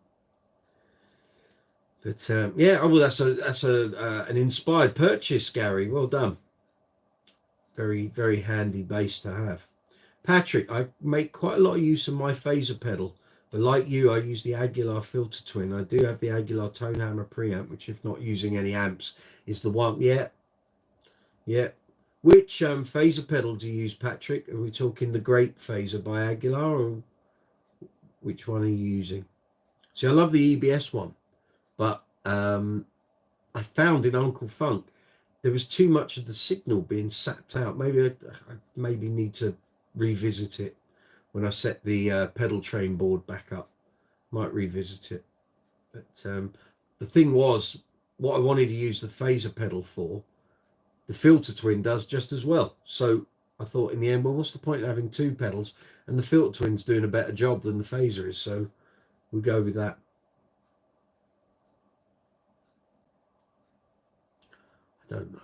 [SPEAKER 1] But yeah, oh, well, that's an inspired purchase, Gary. Well done. Very, very handy bass to have. Patrick, I make quite a lot of use of my phaser pedal, but like you, I use the Aguilar filter twin. I do have the Aguilar tone hammer preamp, which, if not using any amps, is the one. Yeah. Which phaser pedal do you use, Patrick? Are we talking the Great Phaser by Aguilar, or which one are you using? See, I love the EBS one, but I found in Uncle Funk there was too much of the signal being sapped out. Maybe I need to revisit it when I set the pedal train board back up. Might revisit it. But the thing was, what I wanted to use the phaser pedal for, the filter twin does just as well. So I thought in the end, well, what's the point of having two pedals? And the filter twin's doing a better job than the phaser is. So we'll go with that. I don't know.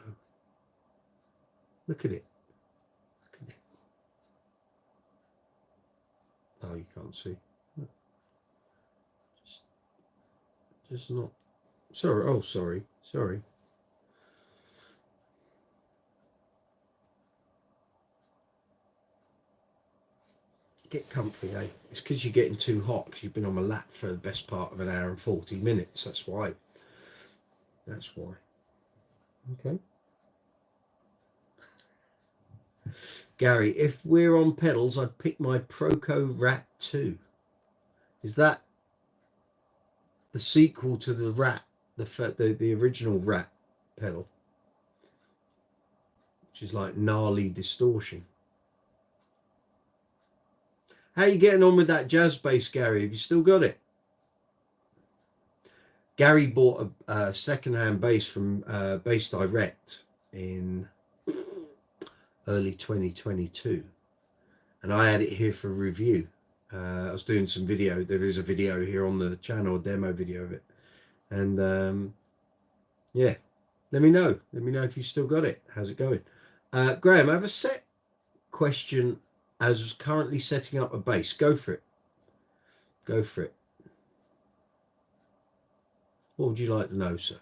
[SPEAKER 1] Look at it. Look at it. Oh, you can't see. Just not. Sorry. Oh, sorry. Sorry. Get comfy, eh? It's because you're getting too hot because you've been on my lap for the best part of an hour and 40 minutes. That's why. That's why. Okay. Gary, if we're on pedals, I'd pick my Proco Rat 2. Is that the sequel to the Rat, the original Rat pedal, which is like gnarly distortion? How are you getting on with that jazz bass, Gary? Have you still got it? Gary bought a second-hand bass from Bass Direct in early 2022, and I had it here for review. I was doing some video. There is a video here on the channel, a demo video of it, and yeah, let me know if you still got it. How's it going? Graham, I have a set question as currently setting up a bass. Go for it. What would you like to know, sir?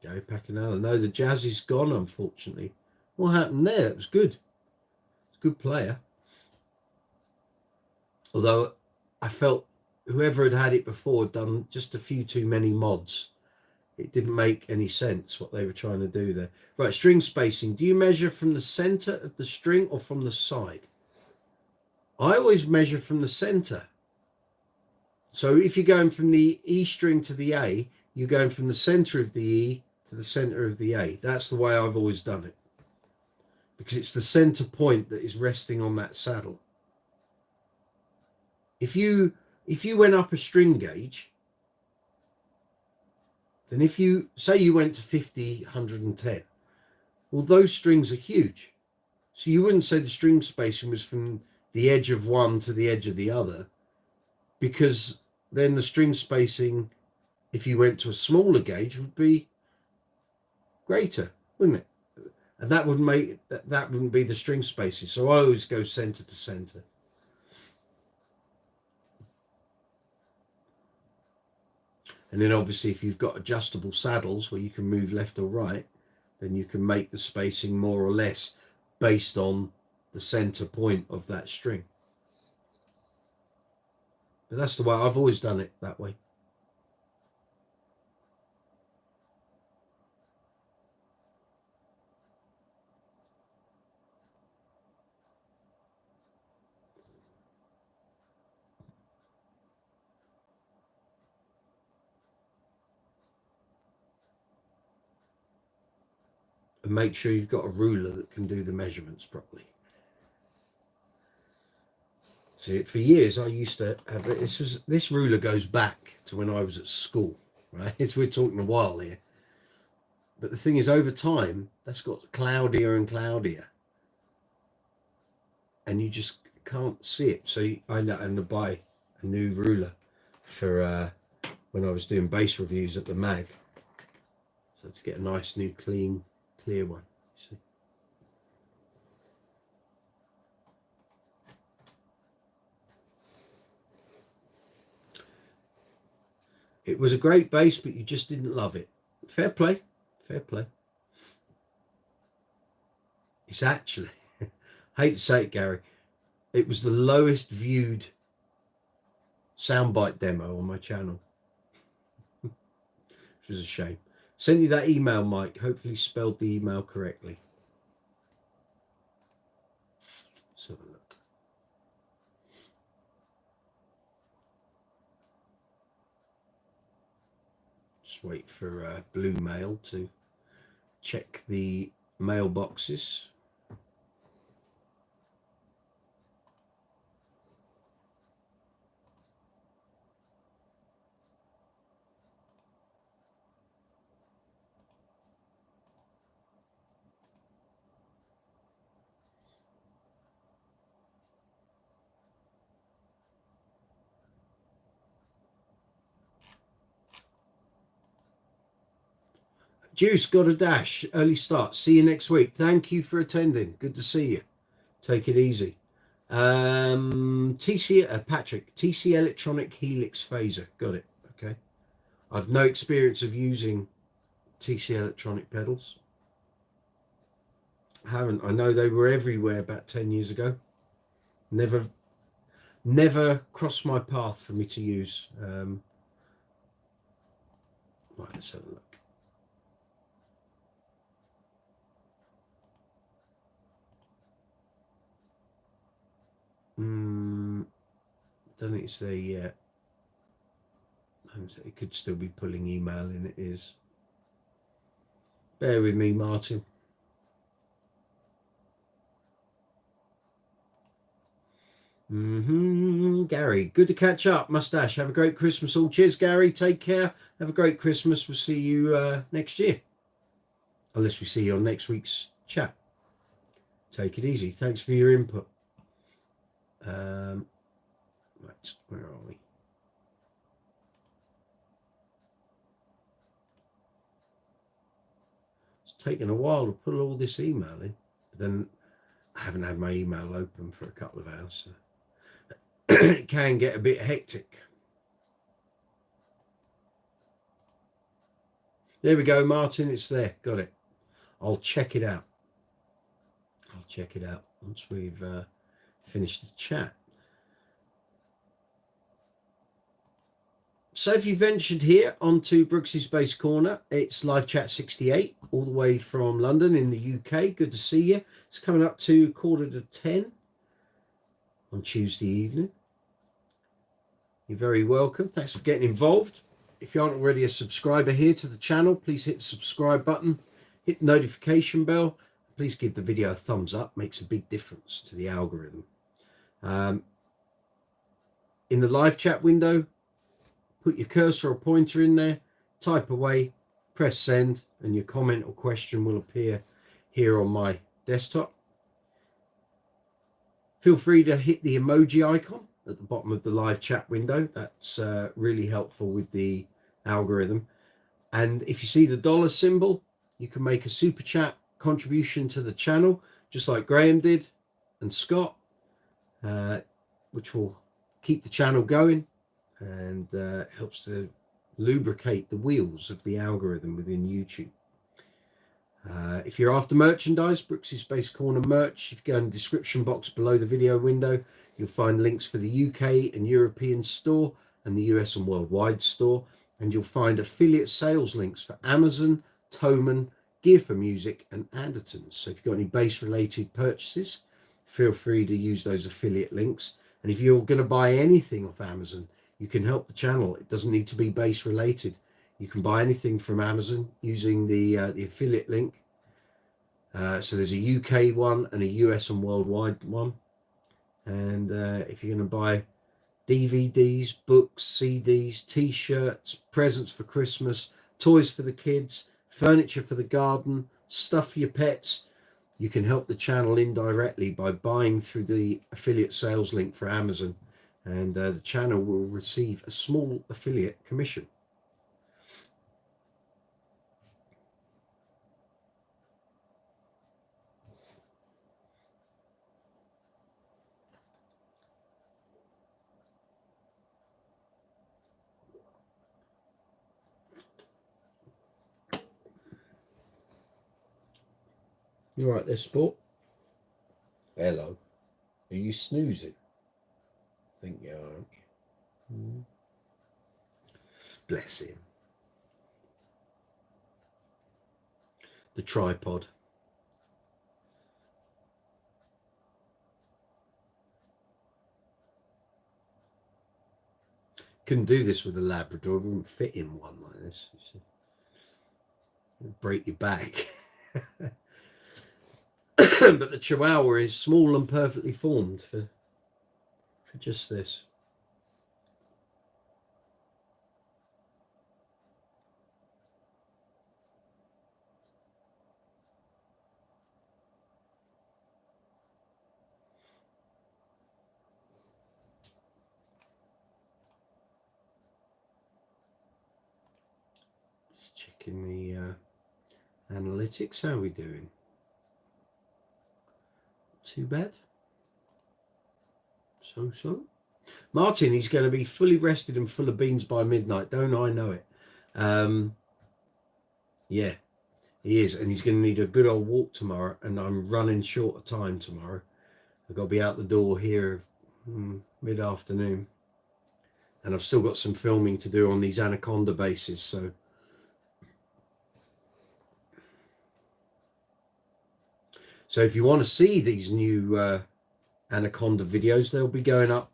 [SPEAKER 1] Gary Pacanella. No, the jazz is gone, unfortunately. What happened there? It was good. It's a good player. Although I felt whoever had it before had done just a few too many mods. It didn't make any sense what they were trying to do there. Right, string spacing. Do you measure from the center of the string or from the side? I always measure from the center. So if you're going from the E string to the A, you're going from the center of the E to the center of the A. That's the way I've always done it, because it's the center point that is resting on that saddle. If you if you went up a string gauge, then if you say you went to 50, 110, well, those strings are huge. So you wouldn't say the string spacing was from the edge of one to the edge of the other, because then the string spacing, if you went to a smaller gauge, would be greater, wouldn't it? And that would make that wouldn't be the string spacing. So I always go center to center. And then obviously if you've got adjustable saddles where you can move left or right, then you can make the spacing more or less based on the center point of that string. But that's the way I've always done it, that way. And make sure you've got a ruler that can do the measurements properly. See, for years I used to have this ruler goes back to when I was at school, right? We're talking a while here. But the thing is, over time, that's got cloudier and cloudier, and you just can't see it. So I had to buy a new ruler for when I was doing bass reviews at the mag. So to get a nice new clear one. See? It was a great bass, but you just didn't love it. Fair play, fair play. It's actually, I hate to say it, Gary, it was the lowest viewed soundbite demo on my channel, which was a shame. Send you that email, Mike. Hopefully spelled the email correctly. Let's have a look. Just wait for Blue Mail to check the mailboxes. Juice got a dash, early start. See you next week. Thank you for attending. Good to see you. Take it easy. Patrick, TC Electronic Helix Phaser. Got it. Okay. I've no experience of using TC Electronic pedals. I haven't. I know they were everywhere about 10 years ago. Never crossed my path for me to use. Right, let's have a look. Don't think it's there yet. It could still be pulling email in. It is. Bear with me, Martin. Gary, good to catch up. Mustache, have a great Christmas all. Cheers, Gary. Take care. Have a great Christmas. We'll see you next year. Unless we see you on next week's chat. Take it easy. Thanks for your input. Right, where are we? It's taken a while to put all this email in, but then I haven't had my email open for a couple of hours, so it can get a bit hectic. There we go, Martin, it's there. Got it. I'll check it out. I'll check it out once we've finished the chat. So if you ventured here onto Brooksy's Bass Corner, it's live chat 68, all the way from London in the UK. Good to see you. It's coming up to 9:45 on Tuesday evening. You're very welcome. Thanks for getting involved. If you aren't already a subscriber here to the channel, please hit the subscribe button, hit the notification bell. Please give the video a thumbs up. Makes a big difference to the algorithm. in the live chat window, put your cursor or pointer in there, type away, press send, and your comment or question will appear here on my desktop. Feel free to hit the emoji icon at the bottom of the live chat window. That's really helpful with the algorithm. And if you see the dollar symbol, you can make a super chat contribution to the channel, just like Graham did and Scott, which will keep the channel going and helps to lubricate the wheels of the algorithm within YouTube. If you're after merchandise, Brooks's Space Corner merch, if you go in the description box below the video window, you'll find links for the UK and European store and the US and worldwide store, and you'll find affiliate sales links for Amazon, Thomann, Gear for Music, and Andertons. So if you've got any bass related purchases, feel free to use those affiliate links. And if you're going to buy anything off Amazon, you can help the channel. It doesn't need to be bass related. You can buy anything from Amazon using the affiliate link. So there's a UK one and a US and worldwide one. And if you're going to buy DVDs, books, CDs, t-shirts, presents for Christmas, toys for the kids, furniture for the garden, stuff for your pets, you can help the channel indirectly by buying through the affiliate sales link for Amazon, and the channel will receive a small affiliate commission. You all right there, sport? Hello. Are you snoozing? I think you are, aren't you? Bless him. The tripod. Couldn't do this with a Labrador. It wouldn't fit in one like this. You see. It'd break your back. But the Chihuahua is small and perfectly formed for just this. Just checking the analytics. How are we doing? Too bad. So. Martin, he's going to be fully rested and full of beans by midnight. Don't I know it? Yeah, he is. And he's going to need a good old walk tomorrow. And I'm running short of time tomorrow. I've got to be out the door here mid-afternoon. And I've still got some filming to do on these Anaconda bases. So if you want to see these new Anaconda videos, they'll be going up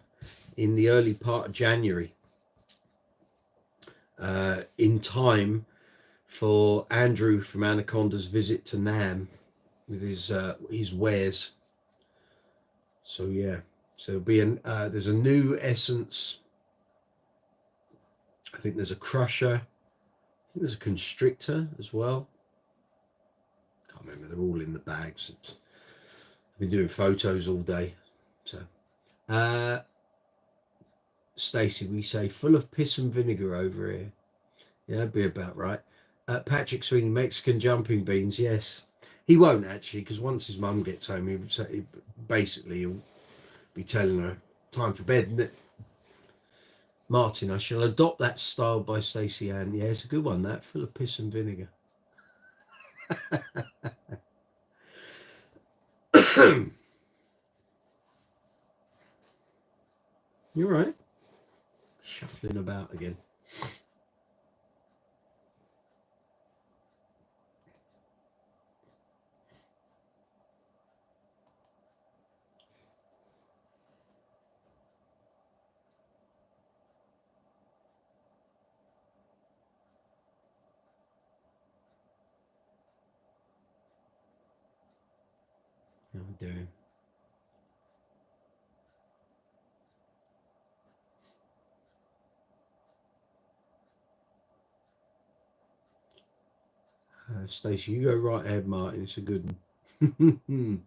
[SPEAKER 1] in the early part of January, in time for Andrew from Anaconda's visit to Nam with his wares. So yeah, so there'll be there's a new essence. I think there's a crusher. I think there's a constrictor as well. Can't remember. They're all in the bags. I've been doing photos all day. So, Stacey, we say full of piss and vinegar over here. Yeah, that'd be about right. Patrick Sweeney, Mexican jumping beans. Yes, he won't actually, because once his mum gets home, he'll be telling her time for bed, isn't it? Martin, I shall adopt that style by Stacey Ann. Yeah, it's a good one, that, full of piss and vinegar. You're right. Shuffling about again. How we doing? Stacey, you go right ahead, Martin. It's a good one.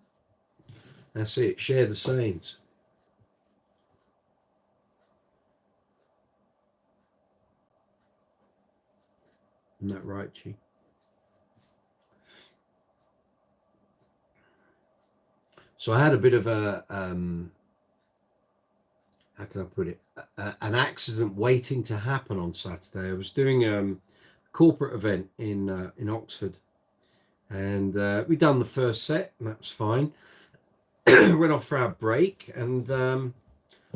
[SPEAKER 1] That's it. Share the sayings. Isn't that right, Chi? So I had a bit of a, how can I put it, an accident waiting to happen on Saturday. I was doing a corporate event in Oxford, and we'd done the first set, and that was fine. Went off for our break, and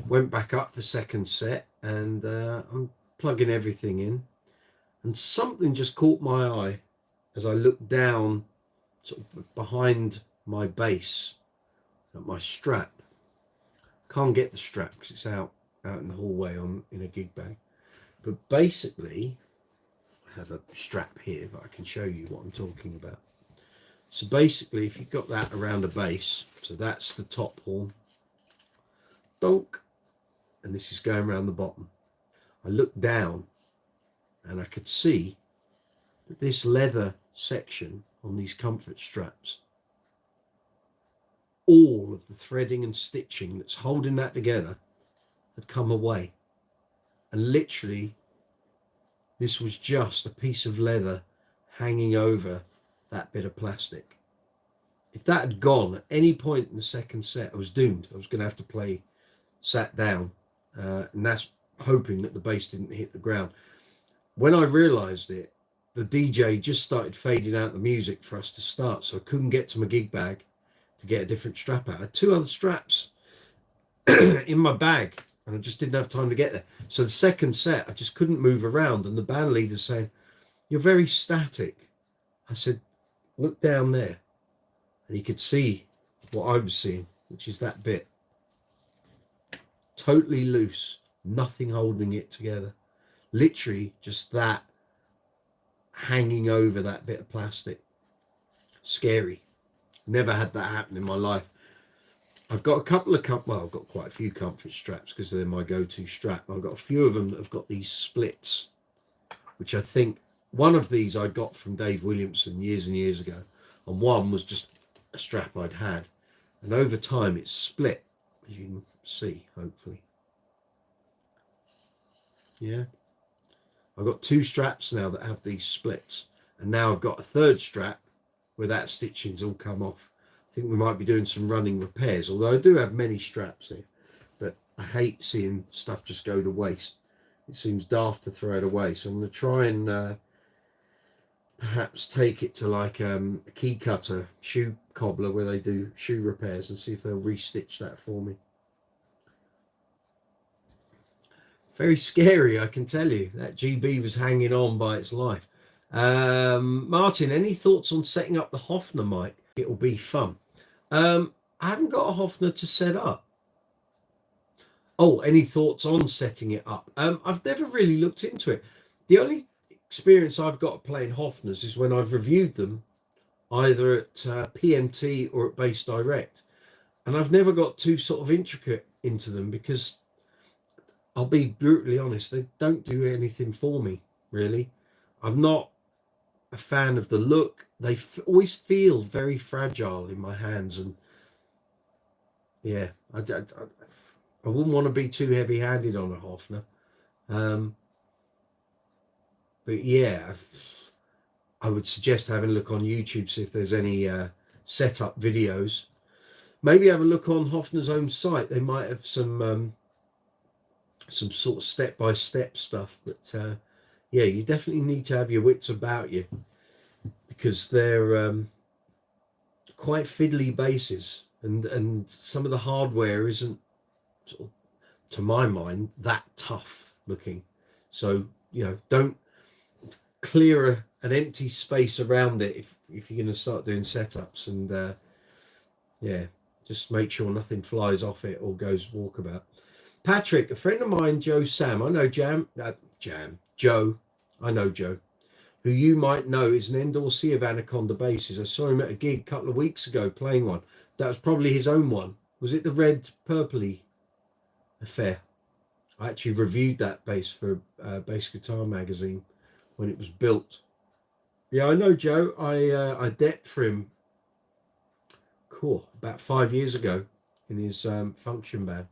[SPEAKER 1] went back up for second set, and I'm plugging everything in, and something just caught my eye as I looked down, sort of behind my bass, at my strap. Can't get the strap because it's out in the hallway in a gig bag. But basically, I have a strap here, but I can show you what I'm talking about. So basically, if you've got that around a bass, so that's the top horn, donk, and this is going around the bottom. I looked down and I could see that this leather section on these comfort straps, all of the threading and stitching that's holding that together had come away. And literally, this was just a piece of leather hanging over that bit of plastic. If that had gone at any point in the second set, I was doomed. I was going to have to play sat down, and that's hoping that the bass didn't hit the ground. When I realized it, the DJ just started fading out the music for us to start, so I couldn't get to my gig bag to get a different strap out. I had two other straps in my bag, and I just didn't have time to get there. So the second set, I just couldn't move around, and the band leader's saying, "You're very static." I said, "Look down there." And he could see what I was seeing, which is that bit. Totally loose, nothing holding it together. Literally just that hanging over that bit of plastic. Scary. Never had that happen in my life. I've got a couple of I've got quite a few comfort straps because they're my go-to strap. I've got a few of them that have got these splits, which I think one of these I got from Dave Williamson years and years ago, and one was just a strap I'd had, and over time it's split, as you can see, hopefully. Yeah, I've got two straps now that have these splits, and now I've got a third strap where that stitching's all come off. I think we might be doing some running repairs, although I do have many straps here, but I hate seeing stuff just go to waste. It seems daft to throw it away, so I'm going to try and perhaps take it to like a key cutter, shoe cobbler, where they do shoe repairs, and see if they'll restitch that for me. Very scary, I can tell you. That GB was hanging on by its life. Martin, any thoughts on setting up the Hofner mic? It'll be fun. I haven't got a Hofner to set up. Oh, any thoughts on setting it up? I've never really looked into it. The only experience I've got playing Hofners is when I've reviewed them either at PMT or at Bass Direct, and I've never got too sort of intricate into them because I'll be brutally honest, they don't do anything for me, really. I'm not a fan of the look. They always feel very fragile in my hands, and yeah, I wouldn't want to be too heavy-handed on a Hofner. But yeah, I would suggest having a look on YouTube, see if there's any setup videos. Maybe have a look on Hofner's own site. They might have some sort of step-by-step stuff. But yeah, you definitely need to have your wits about you, because they're quite fiddly basses, and some of the hardware isn't, sort of, to my mind, that tough looking. So, you know, don't clear an empty space around it if you're going to start doing setups, and yeah, just make sure nothing flies off it or goes walkabout. Patrick, a friend of mine, Joe Sam, I know Joe, I know Joe, who you might know, is an endorsee of Anaconda basses. I saw him at a gig a couple of weeks ago playing one. That was probably his own one. Was it the red purpley affair? I actually reviewed that bass for Bass Guitar magazine when it was built. Yeah, I know, Joe. I decked for him, cool, about 5 years ago in his function band.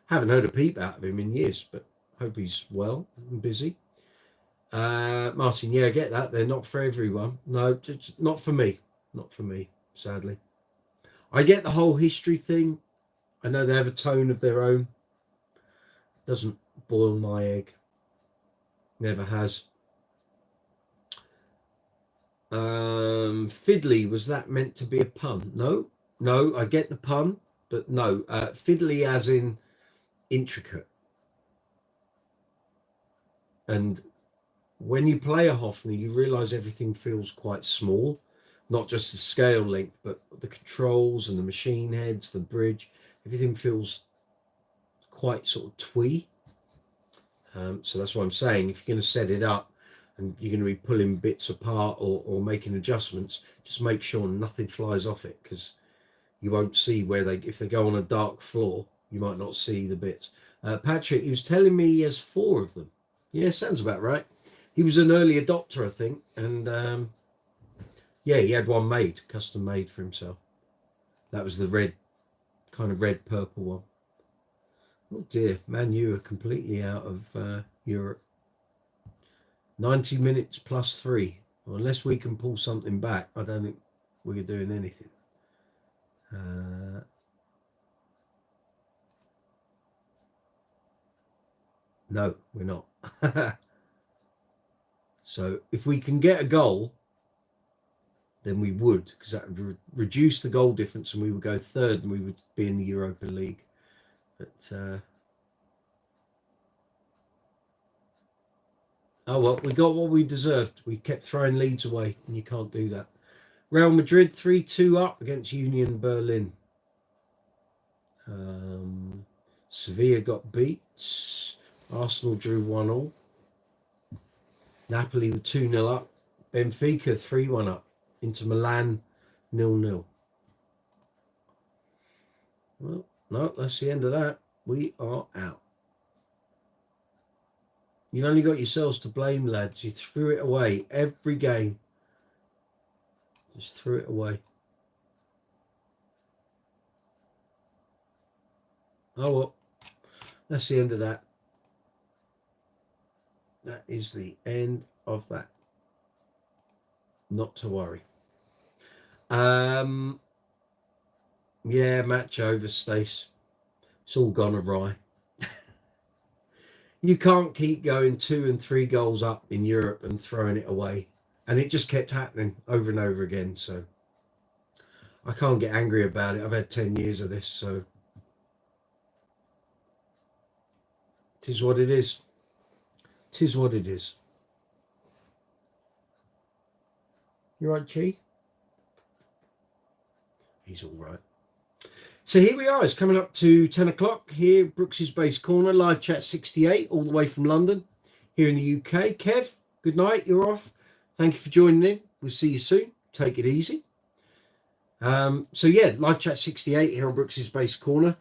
[SPEAKER 1] Haven't heard a peep out of him in years, but hope he's well and busy. Martin, yeah, I get that. They're not for everyone. No, not for me. Not for me, sadly. I get the whole history thing. I know they have a tone of their own. Doesn't boil my egg. Never has. Fiddly, was that meant to be a pun? No, I get the pun, but no. Fiddly as in intricate. And when you play a Hoffner, you realize everything feels quite small, not just the scale length, but the controls and the machine heads, the bridge, everything feels quite sort of twee. So that's what I'm saying. If you're going to set it up and you're going to be pulling bits apart or making adjustments, just make sure nothing flies off it, because you won't see where if they go on a dark floor, you might not see the bits. Patrick, he was telling me he has 4 of them. Yeah, sounds about right. He was an early adopter, I think, and yeah, he had one made, custom made for himself. That was the red, kind of red purple one. Oh dear, Man U are completely out of Europe. 90 minutes plus 3. Well, unless we can pull something back, I don't think we're doing anything. No, we're not. So if we can get a goal, then we would, because that would reduce the goal difference and we would go third and we would be in the Europa League. But oh well, we got what we deserved. We kept throwing leads away, and you can't do that. Real Madrid 3-2 up against Union Berlin. Sevilla got beat. Arsenal drew 1-1. Napoli were 2-0 up. Benfica 3-1 up. Inter Milan 0-0. Well, no, that's the end of that. We are out. You've only got yourselves to blame, lads. You threw it away every game. Just threw it away. Oh well, that's the end of that. That is the end of that. Not to worry. Yeah, match over, Stace. It's all gone awry. You can't keep going 2 and 3 goals up in Europe and throwing it away. And it just kept happening over and over again. So I can't get angry about it. I've had 10 years of this, so it is what it is. It is what it is. You right, Chi? He's all right. So here we are. It's coming up to 10 o'clock here, Brooks's Base Corner, live chat 68, all the way from London, here in the UK. Kev, good night. You're off. Thank you for joining in. We'll see you soon. Take it easy. So yeah, live chat 68 here on Brooks's Base Corner.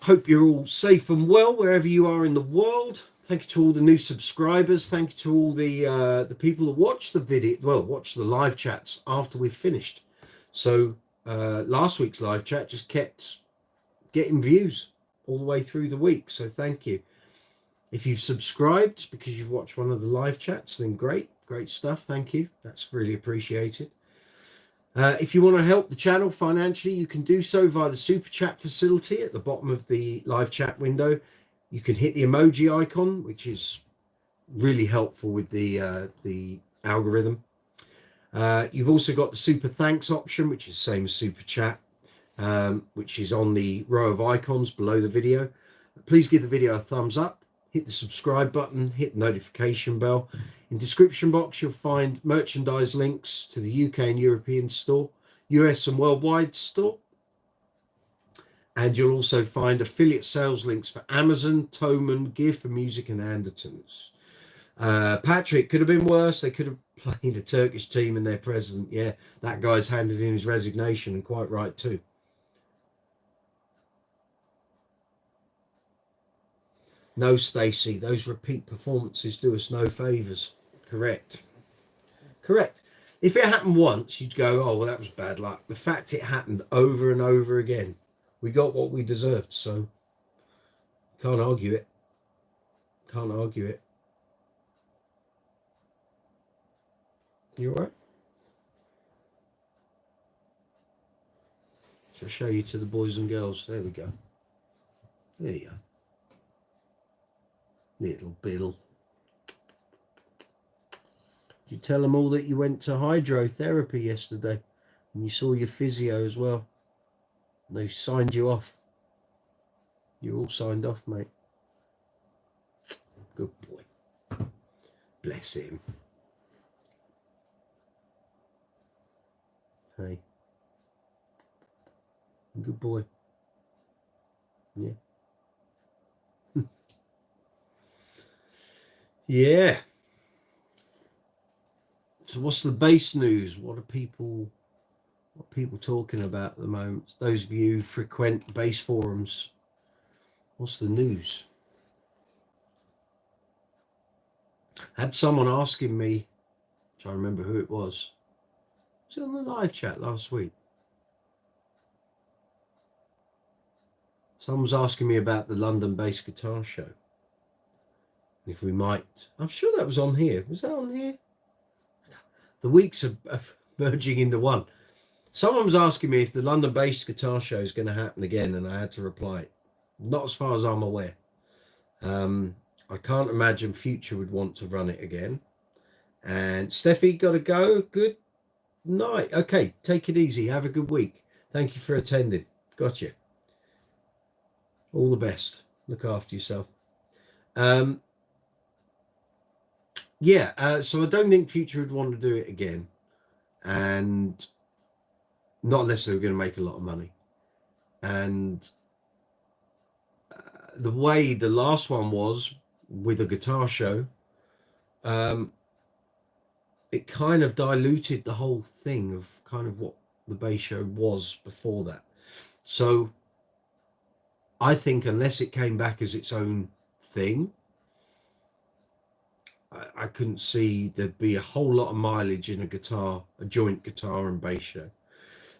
[SPEAKER 1] Hope you're all safe and well wherever you are in the world. Thank you to all the new subscribers. Thank you to all the people that watch the video, well, watch the live chats after we've finished. So last week's live chat just kept getting views all the way through the week. So thank you. If you've subscribed because you've watched one of the live chats, then great stuff. Thank you. That's really appreciated. If you want to help the channel financially, you can do so via the super chat facility at the bottom of the live chat window. You can hit the emoji icon, which is really helpful with the algorithm. You've also got the super thanks option, which is the same as super chat, which is on the row of icons below the video. Please give the video a thumbs up, hit the subscribe button, hit the notification bell. In the description box, you'll find merchandise links to the UK and European store, US and worldwide store. And you'll also find affiliate sales links for Amazon, Thomann, Gear for Music, and Andertons. Patrick, could have been worse. They could have played a Turkish team and their president. Yeah, that guy's handed in his resignation, and quite right too. No, Stacey, those repeat performances do us no favours. Correct. Correct. If it happened once, you'd go, oh, well, that was bad luck. The fact it happened over and over again, we got what we deserved. So can't argue it. Can't argue it. You all right? Shall I show you to the boys and girls? There we go. There you go. Little Bill. Did you tell them all that you went to hydrotherapy yesterday? And you saw your physio as well? They signed you off. You're all signed off, mate. Good boy. Bless him. Hey. Good boy. Yeah. Yeah. So what's the bass news? What are people talking about at the moment? Those of you who frequent bass forums, what's the news? I had someone asking me, trying to remember who it was. It was on the live chat last week. Someone was asking me about the London Bass Guitar Show. If we might, I'm sure that was on here. Was that on here? The weeks are merging into one. Someone was asking me if the London Bass Guitar Show is going to happen again, and I had to reply, not as far as I'm aware. I can't imagine Future would want to run it again. And Steffi, got to go. Good night. Okay, take it easy. Have a good week. Thank you for attending. Gotcha. All the best. Look after yourself. Yeah, so I don't think Future would want to do it again, and not unless they were going to make a lot of money. And the way the last one was with a guitar show, it kind of diluted the whole thing of kind of what the bass show was before that. So I think unless it came back as its own thing, I couldn't see there'd be a whole lot of mileage in a joint guitar and bass show.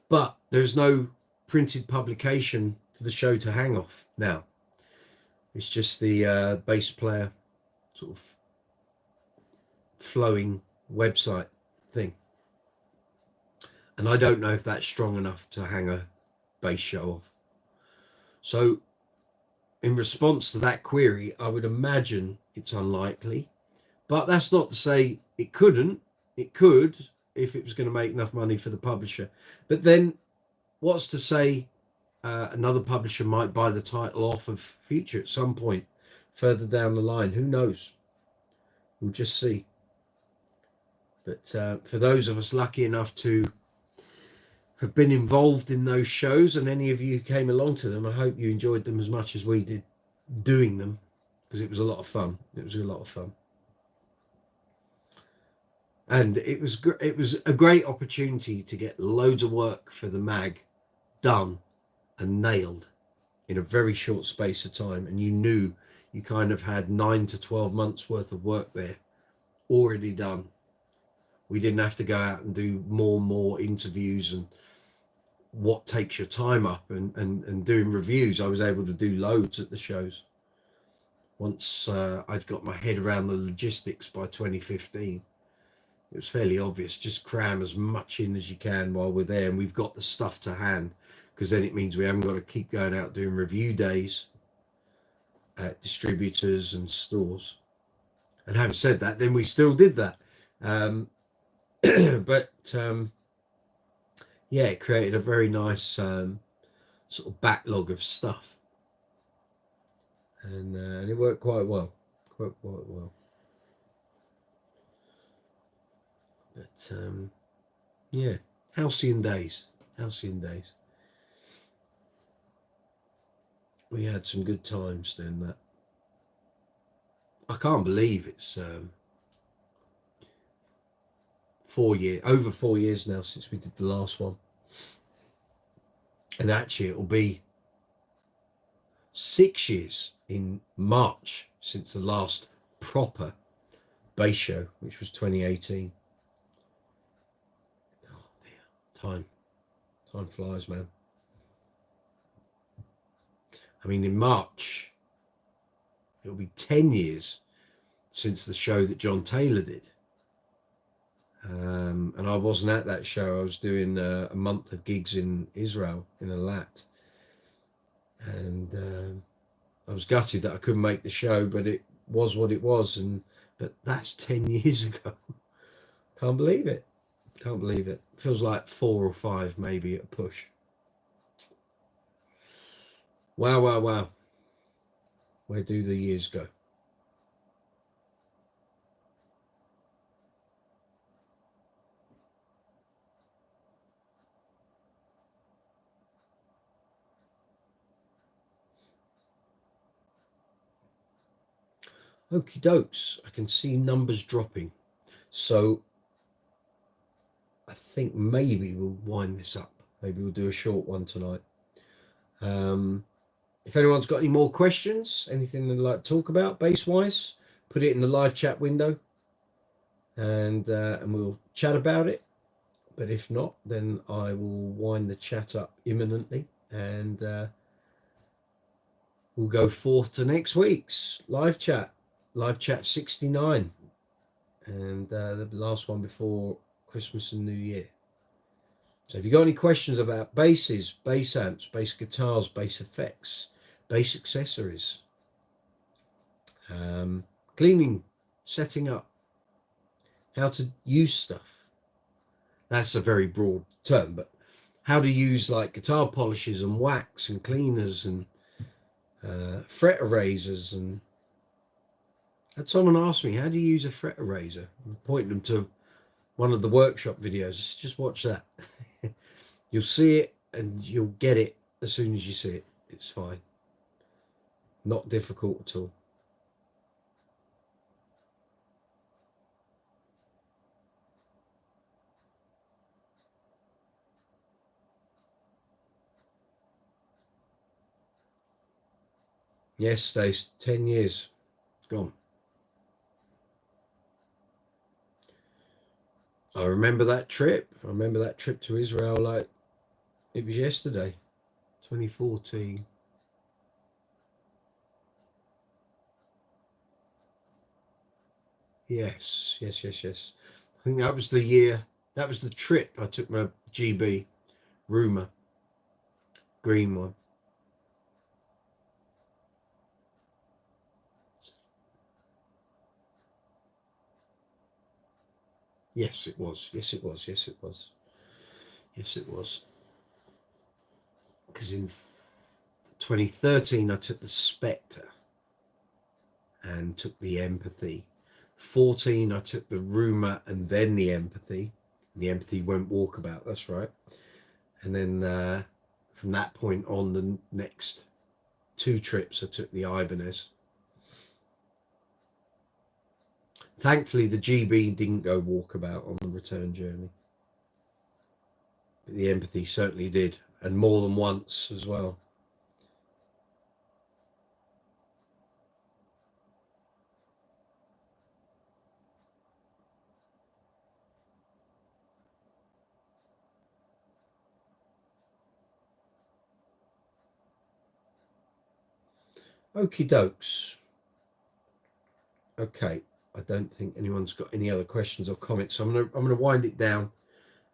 [SPEAKER 1] But there's no printed publication for the show to hang off now. It's just the bass player sort of flowing website thing. And I don't know if that's strong enough to hang a bass show off. So in response to that query, I would imagine it's unlikely. But that's not to say it couldn't. It could if it was going to make enough money for the publisher. But then what's to say another publisher might buy the title off of Future at some point further down the line? Who knows? We'll just see. But for those of us lucky enough to have been involved in those shows, and any of you who came along to them, I hope you enjoyed them as much as we did doing them, because it was a lot of fun. It was a lot of fun. And it was a great opportunity to get loads of work for the mag done and nailed in a very short space of time. And you knew you kind of had 9 to 12 months worth of work there already done. We didn't have to go out and do more and more interviews and what takes your time up and doing reviews. I was able to do loads at the shows. Once I'd got my head around the logistics by 2015. It was fairly obvious, just cram as much in as you can while we're there, and we've got the stuff to hand, because then it means we haven't got to keep going out doing review days at distributors and stores. And having said that, then we still did that. Yeah, it created a very nice sort of backlog of stuff, and it worked quite well. But yeah, halcyon days. We had some good times doing that. I can't believe it's over 4 years now since we did the last one, and actually it'll be 6 years in March since the last proper bass show, which was 2018. Time flies, man. I mean, in March, it'll be 10 years since the show that John Taylor did. And I wasn't at that show. I was doing a month of gigs in Israel, in Eilat. And I was gutted that I couldn't make the show, but it was what it was. But that's 10 years ago. Can't believe it. Can't believe it. Feels like 4 or 5 maybe at a push. Wow, wow, wow. Where do the years go? Okie dokes. I can see numbers dropping. So I think maybe we'll wind this up. Maybe we'll do a short one tonight. If anyone's got any more questions, anything they'd like to talk about bass-wise, put it in the live chat window and we'll chat about it. But if not, then I will wind the chat up imminently and we'll go forth to next week's live chat 69 and the last one before Christmas and New Year. So if you've got any questions about basses, bass amps, bass guitars, bass effects, bass accessories, cleaning, setting up, how to use stuff, that's a very broad term, but how to use like guitar polishes and wax and cleaners and fret erasers. And had someone ask me, how do you use a fret eraser? I'm pointing them to one of the workshop videos. Just watch that. You'll see it and you'll get it as soon as you see it. It's fine. Not difficult at all. Yes, Stace, 10 years. It's gone. I remember that trip. I remember that trip to Israel like it was yesterday, 2014. Yes. I think that was the year, that was the trip I took my GB Rumor, green one. Yes, it was. Because in 2013, I took the Spectre and took the Empathy. 14, I took the Rumor and then the Empathy. The Empathy won't walkabout, that's right. And then from that point on, the next 2 trips, I took the Ibanez. Thankfully, the GB didn't go walkabout on the return journey. But the Empathy certainly did, and more than once as well. Okie dokes. Okay, I don't think anyone's got any other questions or comments, so I'm gonna wind it down.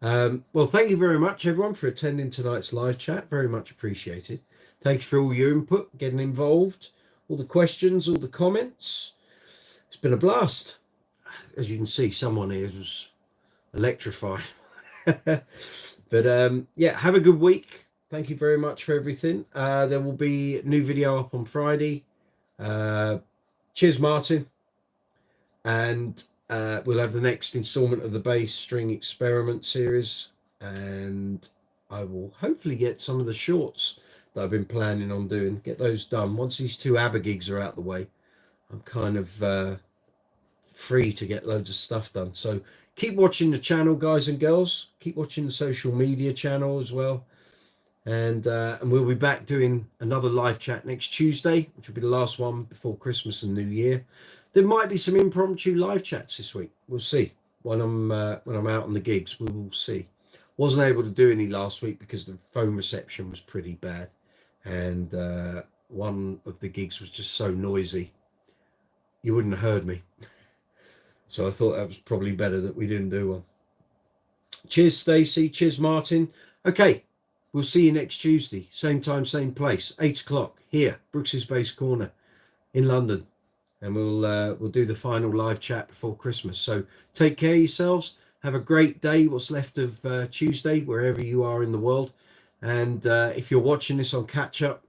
[SPEAKER 1] Well, thank you very much, everyone, for attending tonight's live chat. Very much appreciated. Thank you for all your input, getting involved, all the questions, all the comments. It's been a blast. As you can see, someone here was electrified. But yeah, have a good week. Thank you very much for everything. There will be a new video up on Friday. Cheers, Martin. And we'll have the next installment of the bass string experiment series, and I will hopefully get some of the shorts that I've been planning on doing, get those done. Once these 2 ABBA gigs are out the way, I'm kind of free to get loads of stuff done. So keep watching the channel, guys and girls. Keep watching the social media channel as well. And we'll be back doing another live chat next Tuesday, which will be the last one before Christmas and New Year. There might be some impromptu live chats this week. We'll see when I'm out on the gigs. We will see. Wasn't able to do any last week because the phone reception was pretty bad, and one of the gigs was just so noisy you wouldn't have heard me. So I thought that was probably better that we didn't do one. Cheers, Stacey. Cheers, Martin. Okay, we'll see you next Tuesday, same time, same place, 8 o'clock here, Brooks's Base Corner in London, and we'll do the final live chat before Christmas. So take care of yourselves. Have a great day, what's left of Tuesday, wherever you are in the world. And if you're watching this on catch up,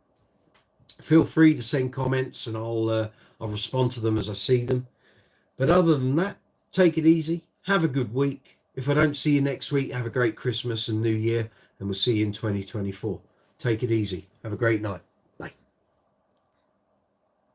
[SPEAKER 1] feel free to send comments, and I'll respond to them as I see them. But other than that, take it easy. Have a good week. If I don't see you next week, have a great Christmas and New Year, and we'll see you in 2024. Take it easy. Have a great night.